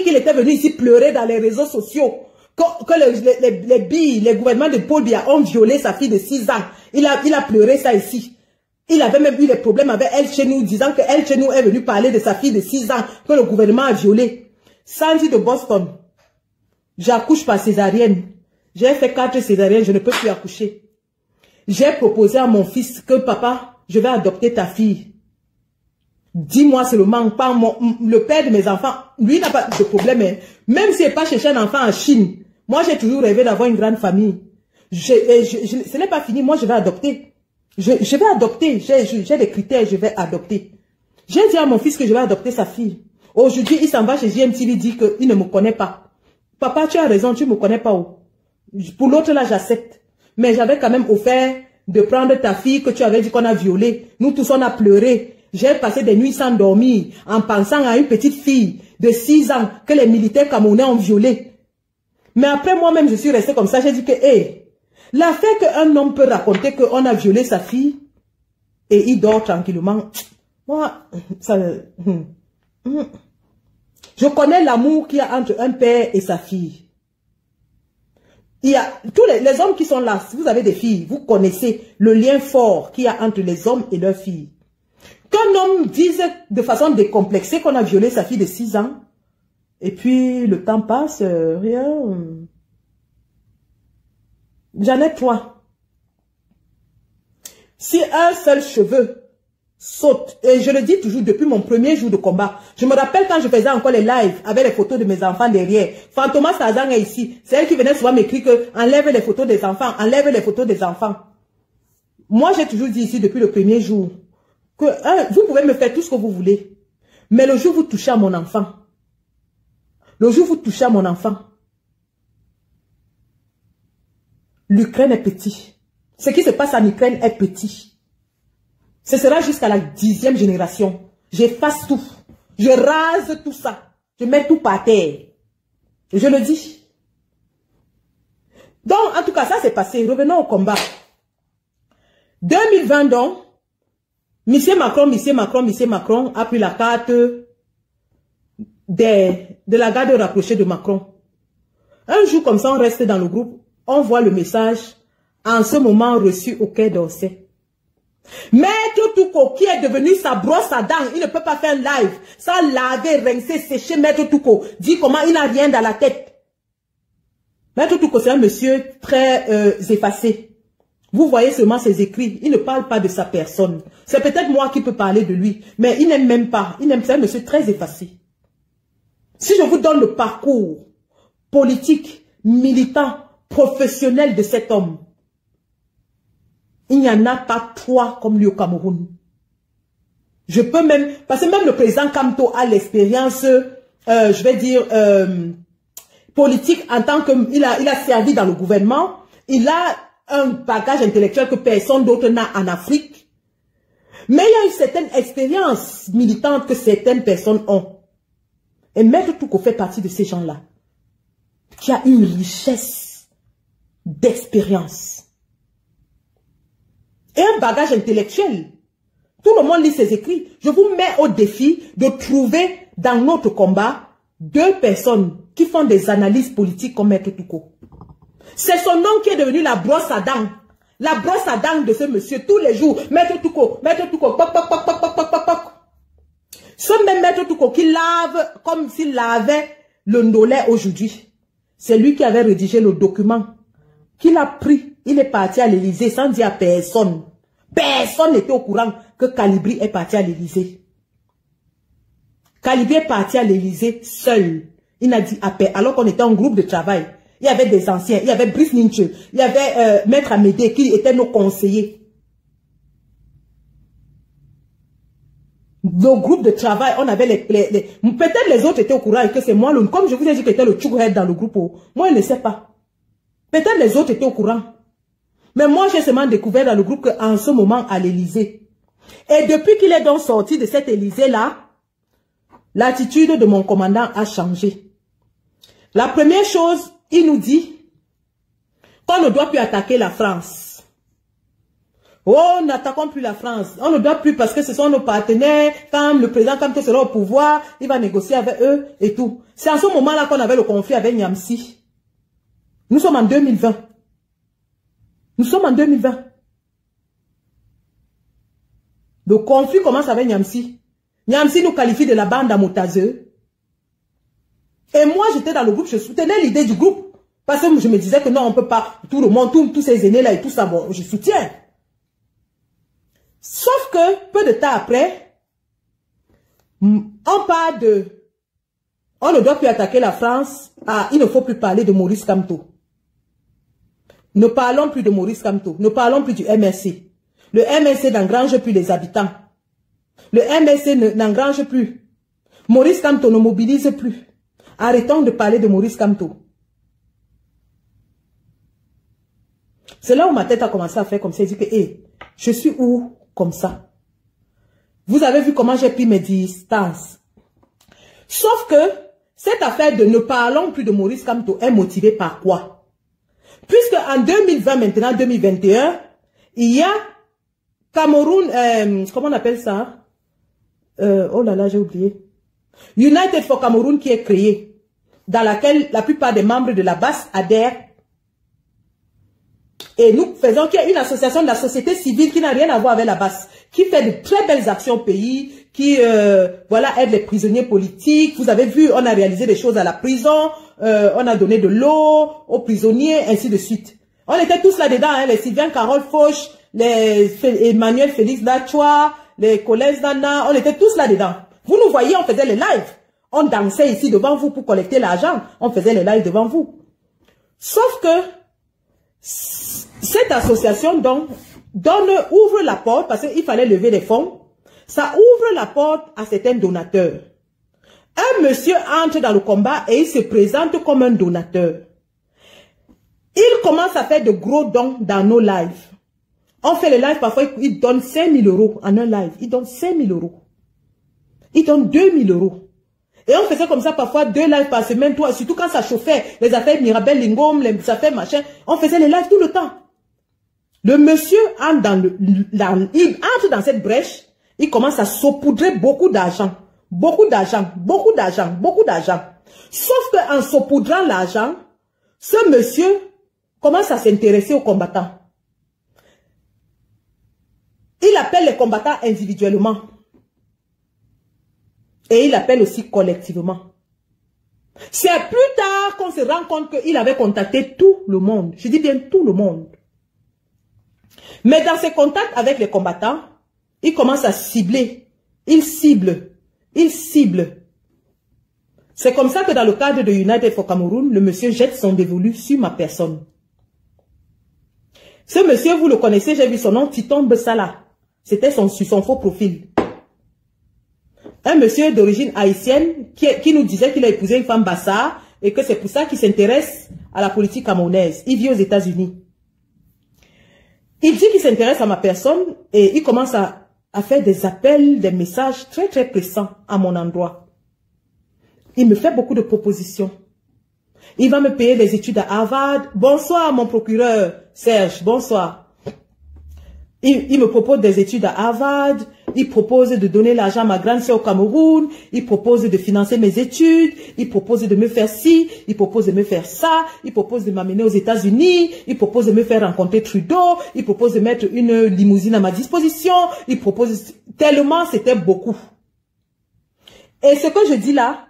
qu'il était venu ici pleurer dans les réseaux sociaux, que les gouvernements de Paul Biya ont violé sa fille de 6 ans. Il a pleuré ça ici. Il avait même eu des problèmes avec Elle Chenou, disant que Elle Chenou est venu parler de sa fille de 6 ans, que le gouvernement a violé. Sandy de Boston, j'accouche par césarienne. J'ai fait 4 césariennes, je ne peux plus accoucher. J'ai proposé à mon fils que papa, je vais adopter ta fille. Dis-moi seulement, pas le père de mes enfants, lui n'a pas de problème. Hein. Même s'il n'est pas cherché un enfant en Chine, moi j'ai toujours rêvé d'avoir une grande famille. Ce n'est pas fini, moi je vais adopter. Je vais adopter, j'ai des critères, je vais adopter. J'ai dit à mon fils que je vais adopter sa fille. Aujourd'hui, il s'en va chez GMTV, il dit qu'il ne me connaît pas. Papa, tu as raison, tu ne me connais pas. Pour l'autre là, j'accepte. Mais j'avais quand même offert de prendre ta fille que tu avais dit qu'on a violée. Nous tous, on a pleuré. J'ai passé des nuits sans dormir en pensant à une petite fille de 6 ans que les militaires camerounais ont violée. Mais après, moi-même, je suis restée comme ça. J'ai dit que, l'affaire qu'un homme peut raconter qu'on a violé sa fille, et il dort tranquillement. Moi, ça... Je connais l'amour qu'il y a entre un père et sa fille. Il y a tous les hommes qui sont là, si vous avez des filles, vous connaissez le lien fort qu'il y a entre les hommes et leurs filles. Qu'un homme dise de façon décomplexée qu'on a violé sa fille de 6 ans, et puis le temps passe, rien. J'en ai 3. Si un seul cheveu saute, et je le dis toujours depuis mon premier jour de combat, je me rappelle quand je faisais encore les lives avec les photos de mes enfants derrière, Fantoma Sazang est ici, c'est elle qui venait souvent m'écrire que enlève les photos des enfants, enlève les photos des enfants. Moi j'ai toujours dit ici depuis le premier jour, que vous pouvez me faire tout ce que vous voulez, mais le jour où vous touchez à mon enfant, l'Ukraine est petit. Ce qui se passe en Ukraine est petit. Ce sera jusqu'à la 10e génération. J'efface tout. Je rase tout ça. Je mets tout par terre. Je le dis. Donc, en tout cas, ça s'est passé. Revenons au combat. 2020, donc, M. Macron a pris la carte de la garde rapprochée de Macron. Un jour comme ça, on reste dans le groupe. On voit le message en ce moment reçu au Quai d'Orsay. Maître Touko, qui est devenu sa brosse à dents, il ne peut pas faire live, sans laver, rincer, sécher. Maître Touko dit comment il n'a rien dans la tête. Maître Touko, c'est un monsieur très effacé. Vous voyez seulement ses écrits, il ne parle pas de sa personne. C'est peut-être moi qui peux parler de lui, mais il n'aime même pas. C'est un monsieur très effacé. Si je vous donne le parcours politique, militant, professionnel de cet homme, il n'y en a pas 3 comme lui au Cameroun. Je peux même, parce que même le président Kamto a l'expérience, je vais dire, politique en tant qu'il a servi dans le gouvernement. Il a un bagage intellectuel que personne d'autre n'a en Afrique. Mais il y a une certaine expérience militante que certaines personnes ont. Et Maître Touko fait partie de ces gens-là, qui a une richesse d'expérience. Et un bagage intellectuel. Tout le monde lit ses écrits. Je vous mets au défi de trouver dans notre combat 2 personnes qui font des analyses politiques comme Maître Touko. C'est son nom qui est devenu la brosse à dents. La brosse à dents de ce monsieur. Tous les jours, Maître Touko, poc, poc, poc, poc, poc, poc, poc, poc. Ce même Maître Touko qui lave comme s'il lavait le Ndolé aujourd'hui. C'est lui qui avait rédigé le document. Qu'il a pris. Il est parti à l'Élysée sans dire à personne. Personne n'était au courant que Calibri est parti à l'Élysée. Calibri est parti à l'Élysée seul. Il n'a dit à personne. Alors qu'on était en groupe de travail. Il y avait des anciens. Il y avait Brice Ninche. Il y avait Maître Amédée qui étaient nos conseillers. Nos groupes de travail, on avait peut-être les autres étaient au courant et que c'est moi, comme je vous ai dit que j'étais le chughead dans le groupe. Moi, je ne sais pas. Peut-être les autres étaient au courant. Mais moi, j'ai seulement découvert dans le groupe qu'en ce moment, à l'Élysée. Et depuis qu'il est donc sorti de cet Élysée-là, l'attitude de mon commandant a changé. La première chose, il nous dit qu'on ne doit plus attaquer la France. Oh, n'attaquons plus la France. On ne doit plus parce que ce sont nos partenaires. Quand le président Kamto sera au pouvoir, il va négocier avec eux et tout. C'est en ce moment-là qu'on avait le conflit avec Niamsi. Nous sommes en 2020. Nous sommes en 2020. Le conflit commence avec Niamsi. Niamsi nous qualifie de la bande à Motazeux. Et moi, j'étais dans le groupe, je soutenais l'idée du groupe. Parce que je me disais que non, on ne peut pas, tout le monde, tous ces aînés-là et tout ça, bon, je soutiens. Sauf que, peu de temps après, on parle de, on ne doit plus attaquer la France, il ne faut plus parler de Maurice Kamto. Ne parlons plus de Maurice Kamto, ne parlons plus du MRC. Le MRC n'engrange plus les habitants. Le MRC n'engrange plus. Maurice Kamto ne mobilise plus. Arrêtons de parler de Maurice Kamto. C'est là où ma tête a commencé à faire comme ça. Je dis que, hey, je suis où comme ça? Vous avez vu comment j'ai pris mes distances. Sauf que, cette affaire de ne parlons plus de Maurice Kamto est motivée par quoi? Puisque en 2020, maintenant 2021, il y a Cameroun, comment on appelle ça? Oh là là, j'ai oublié. United for Cameroun qui est créé, dans laquelle la plupart des membres de la base adhèrent. Et nous faisons qu'il y a une association de la société civile qui n'a rien à voir avec la base, qui fait de très belles actions au pays, qui voilà, aide les prisonniers politiques. Vous avez vu, on a réalisé des choses à la prison, on a donné de l'eau aux prisonniers, ainsi de suite. On était tous là-dedans, hein, les Sylvain Carole Fauche, les Emmanuel Félix Dachoua, les Colès Dana, on était tous là-dedans. Vous nous voyez, on faisait les lives. On dansait ici devant vous pour collecter l'argent. On faisait les lives devant vous. Sauf que cette association donc ouvre la porte, parce qu'il fallait lever des fonds, ça ouvre la porte à certains donateurs. Un monsieur entre dans le combat et il se présente comme un donateur. Il commence à faire de gros dons dans nos lives. On fait les lives, parfois il donne 5 000 € en un live. Il donne 5 000 €. Il donne 2 000 €. Et on faisait comme ça parfois 2 lives par semaine, surtout quand ça chauffait, les affaires Mirabel Lingom, les affaires machin, on faisait les lives tout le temps. Le monsieur entre il entre dans cette brèche, il commence à saupoudrer beaucoup d'argent. Beaucoup d'argent, beaucoup d'argent, beaucoup d'argent. Sauf qu'en saupoudrant l'argent, ce monsieur commence à s'intéresser aux combattants. Il appelle les combattants individuellement. Et il appelle aussi collectivement. C'est plus tard qu'on se rend compte qu'il avait contacté tout le monde. Je dis bien tout le monde. Mais dans ses contacts avec les combattants, il commence à cibler. Il cible. Il cible. C'est comme ça que dans le cadre de United for Cameroun, le monsieur jette son dévolu sur ma personne. Ce monsieur, vous le connaissez, j'ai vu son nom, Titon Bessala. C'était sur son faux profil. Un monsieur d'origine haïtienne qui nous disait qu'il a épousé une femme bassa et que c'est pour ça qu'il s'intéresse à la politique camerounaise. Il vit aux États-Unis. Il dit qu'il s'intéresse à ma personne et il commence à faire des appels, des messages très très pressants à mon endroit. Il me fait beaucoup de propositions. Il va me payer des études à Harvard. Bonsoir mon procureur Serge, bonsoir. Il me propose des études à Harvard, il propose de donner l'argent à ma grande sœur au Cameroun, il propose de financer mes études, il propose de me faire ci, il propose de me faire ça, il propose de m'amener aux États-Unis, il propose de me faire rencontrer Trudeau, il propose de mettre une limousine à ma disposition, il propose tellement, c'était beaucoup. Et ce que je dis là,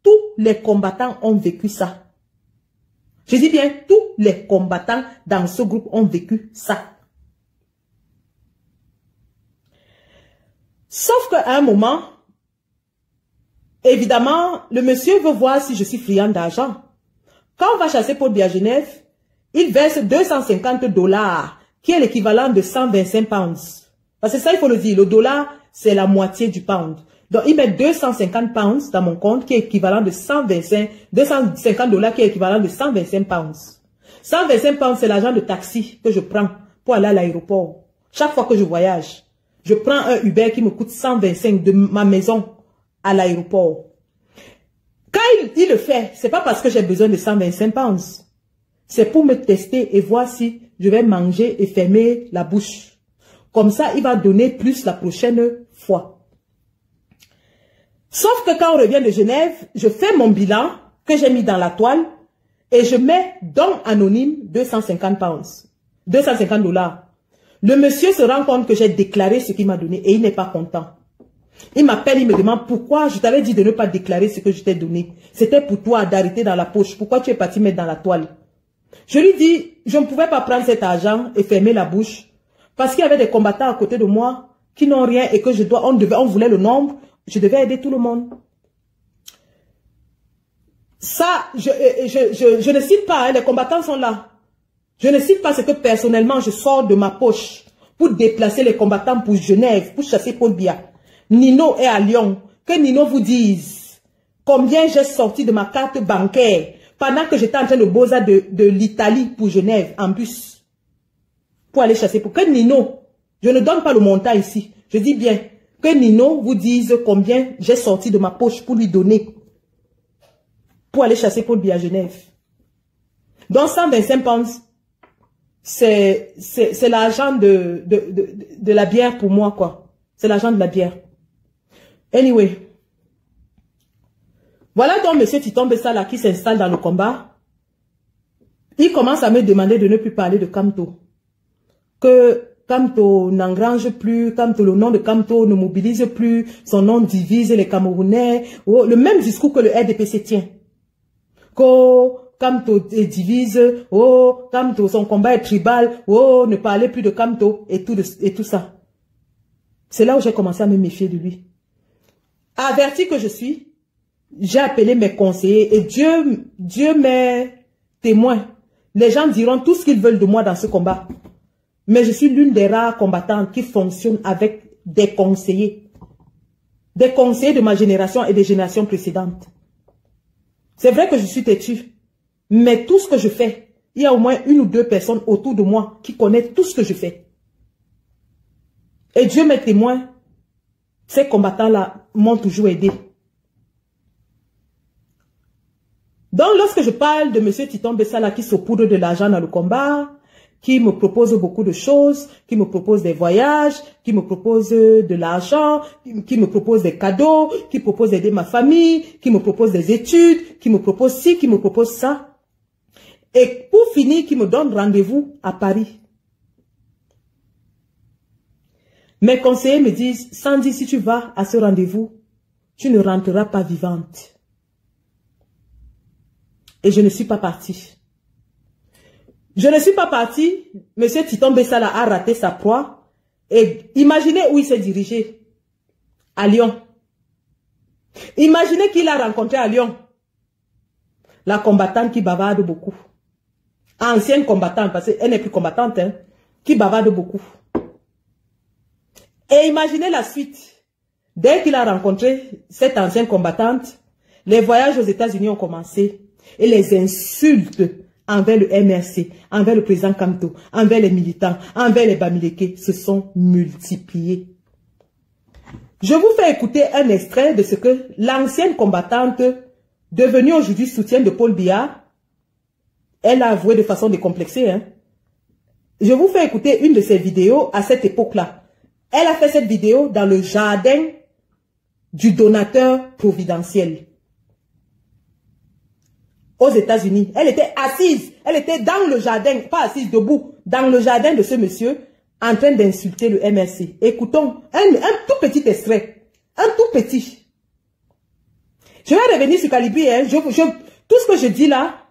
tous les combattants ont vécu ça. Je dis bien, tous les combattants dans ce groupe ont vécu ça. Sauf qu'à un moment, évidemment, le monsieur veut voir si je suis friand d'argent. Quand on va chasser Paul Biya Genève, il verse 250 $, qui est l'équivalent de 125 pounds. Parce que ça, il faut le dire, le dollar, c'est la moitié du pound. Donc, il met 250 pounds dans mon compte, qui est équivalent de 250 $, qui est équivalent de 125 pounds. 125 pounds, c'est l'argent de taxi que je prends pour aller à l'aéroport. Chaque fois que je voyage. Je prends un Uber qui me coûte 125 de ma maison à l'aéroport. Quand il le fait, c'est pas parce que j'ai besoin de 125 pounds. C'est pour me tester et voir si je vais manger et fermer la bouche. Comme ça, il va donner plus la prochaine fois. Sauf que quand on revient de Genève, je fais mon bilan que j'ai mis dans la toile et je mets don anonyme 250 pounds. 250 $. Le monsieur se rend compte que j'ai déclaré ce qu'il m'a donné et il n'est pas content. Il m'appelle, il me demande pourquoi je t'avais dit de ne pas déclarer ce que je t'ai donné. C'était pour toi d'arrêter dans la poche. Pourquoi tu es parti mettre dans la toile? Je lui dis, je ne pouvais pas prendre cet argent et fermer la bouche parce qu'il y avait des combattants à côté de moi qui n'ont rien et que on voulait le nombre. Je devais aider tout le monde. Ça, je ne cite pas, hein, les combattants sont là. Je ne cite pas ce que personnellement je sors de ma poche pour déplacer les combattants pour Genève, pour chasser Paul Biya. Nino est à Lyon. Que Nino vous dise combien j'ai sorti de ma carte bancaire pendant que j'étais en train de bosser de l'Italie pour Genève en bus. Pour aller chasser pour que Nino, je ne donne pas le montant ici. Je dis bien que Nino vous dise combien j'ai sorti de ma poche pour lui donner. Pour aller chasser Paul Biya à Genève. Donc 125 pounds. c'est l'argent de la bière pour moi, quoi. C'est l'argent de la bière. Anyway. Voilà donc M. Titon Bessala qui s'installe dans le combat. Il commence à me demander de ne plus parler de Kamto. Que Kamto n'engrange plus, Kamto, le nom de Kamto ne mobilise plus, son nom divise les Camerounais. Oh, le même discours que le RDPC tient. Que Kamto divise, oh, Kamto, son combat est tribal, oh, ne parlez plus de Kamto et tout ça. C'est là où j'ai commencé à me méfier de lui. Averti que je suis, j'ai appelé mes conseillers et Dieu m'est témoin. Les gens diront tout ce qu'ils veulent de moi dans ce combat. Mais je suis l'une des rares combattantes qui fonctionne avec des conseillers. Des conseillers de ma génération et des générations précédentes. C'est vrai que je suis têtue. Mais tout ce que je fais, il y a au moins 1 ou 2 personnes autour de moi qui connaissent tout ce que je fais. Et Dieu m'est témoin. Ces combattants-là m'ont toujours aidé. Donc, lorsque je parle de M. Titon Bessala qui saupoudre de l'argent dans le combat, qui me propose beaucoup de choses, qui me propose des voyages, qui me propose de l'argent, qui me propose des cadeaux, qui propose d'aider ma famille, qui me propose des études, qui me propose ci, qui me propose ça. Et pour finir, qui me donne rendez-vous à Paris. Mes conseillers me disent, Sandy, si tu vas à ce rendez-vous, tu ne rentreras pas vivante. Et je ne suis pas partie. Je ne suis pas partie. Monsieur Titon Bessala a raté sa proie. Et imaginez où il s'est dirigé. À Lyon. Imaginez qu'il a rencontré à Lyon. La combattante qui bavarde beaucoup. Ancienne combattante, parce qu'elle n'est plus combattante, hein, qui bavarde beaucoup. Et imaginez la suite. Dès qu'il a rencontré cette ancienne combattante, les voyages aux États-Unis ont commencé. Et les insultes envers le MRC, envers le président Kamto, envers les militants, envers les Bamileke se sont multipliées. Je vous fais écouter un extrait de ce que l'ancienne combattante, devenue aujourd'hui soutien de Paul Biya, elle a avoué de façon décomplexée. Hein. Je vous fais écouter une de ses vidéos à cette époque-là. Elle a fait cette vidéo dans le jardin du donateur providentiel. Aux États-Unis. Elle était assise. Elle était dans le jardin, pas assise debout, dans le jardin de ce monsieur, en train d'insulter le MRC. Écoutons un tout petit extrait. Un tout petit. Je vais revenir sur Calibri. Hein. Tout ce que je dis là,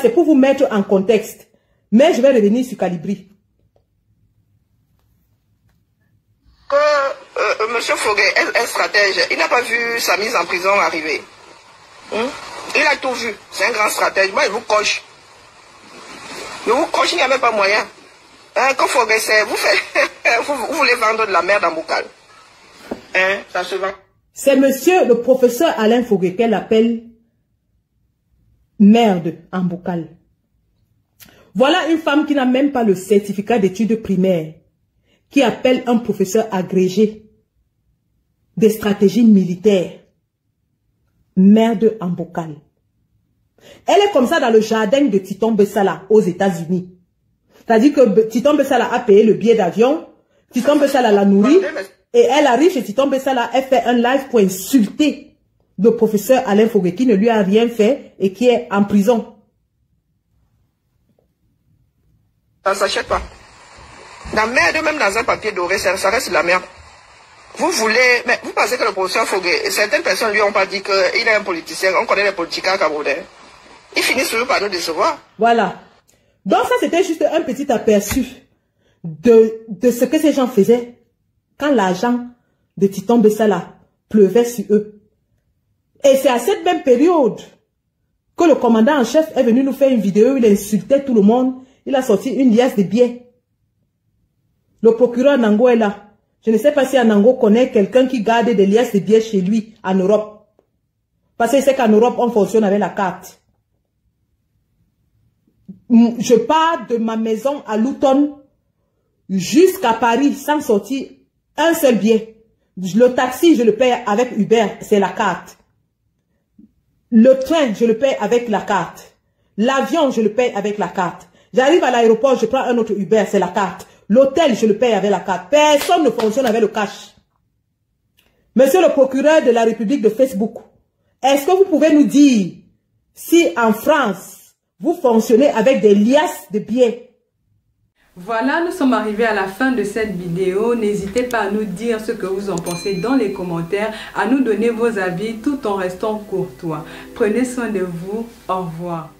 c'est pour vous mettre en contexte. Mais je vais revenir sur Calibri. Que M. Foguet est stratège. Il n'a pas vu sa mise en prison arriver. Il a tout vu. C'est un grand stratège. Moi, il vous coche. Il vous coche, il n'y a même pas moyen. Quand Foguet, vous voulez vendre de la merde en bocal. Ça se vend. C'est monsieur, le professeur Alain Foguet, qu'elle appelle merde en bocal. Voilà une femme qui n'a même pas le certificat d'études primaires, qui appelle un professeur agrégé des stratégies militaires. Merde en bocal. Elle est comme ça dans le jardin de Titon Bessala aux États-Unis. C'est-à-dire que Titon Bessala a payé le billet d'avion, Titon Bessala l'a nourri, et elle arrive chez Titon Bessala, elle fait un live pour insulter le professeur Alain Foguet qui ne lui a rien fait et qui est en prison. Ça ne s'achète pas. La merde, même dans un papier doré, ça reste de la merde. Vous voulez, mais vous pensez que le professeur Foguet, certaines personnes lui ont pas dit qu'il est un politicien, on connaît les politiciens camerounais. Ils finissent toujours par nous décevoir. Voilà. Donc ça, c'était juste un petit aperçu de ce que ces gens faisaient quand l'argent de Titon Bessala pleuvait sur eux. Et c'est à cette même période que le commandant en chef est venu nous faire une vidéo où il insultait tout le monde. Il a sorti une liasse de billets. Le procureur Nango est là. Je ne sais pas si Anango connaît quelqu'un qui garde des liasses de billets chez lui en Europe. Parce qu'il sait qu'en Europe, on fonctionne avec la carte. Je pars de ma maison à Luton jusqu'à Paris sans sortir un seul billet. Le taxi, je le paye avec Uber, c'est la carte. Le train, je le paye avec la carte. L'avion, je le paye avec la carte. J'arrive à l'aéroport, je prends un autre Uber, c'est la carte. L'hôtel, je le paye avec la carte. Personne ne fonctionne avec le cash. Monsieur le procureur de la République de Facebook, est-ce que vous pouvez nous dire si en France, vous fonctionnez avec des liasses de billets? Voilà, nous sommes arrivés à la fin de cette vidéo. N'hésitez pas à nous dire ce que vous en pensez dans les commentaires, à nous donner vos avis tout en restant courtois. Prenez soin de vous. Au revoir.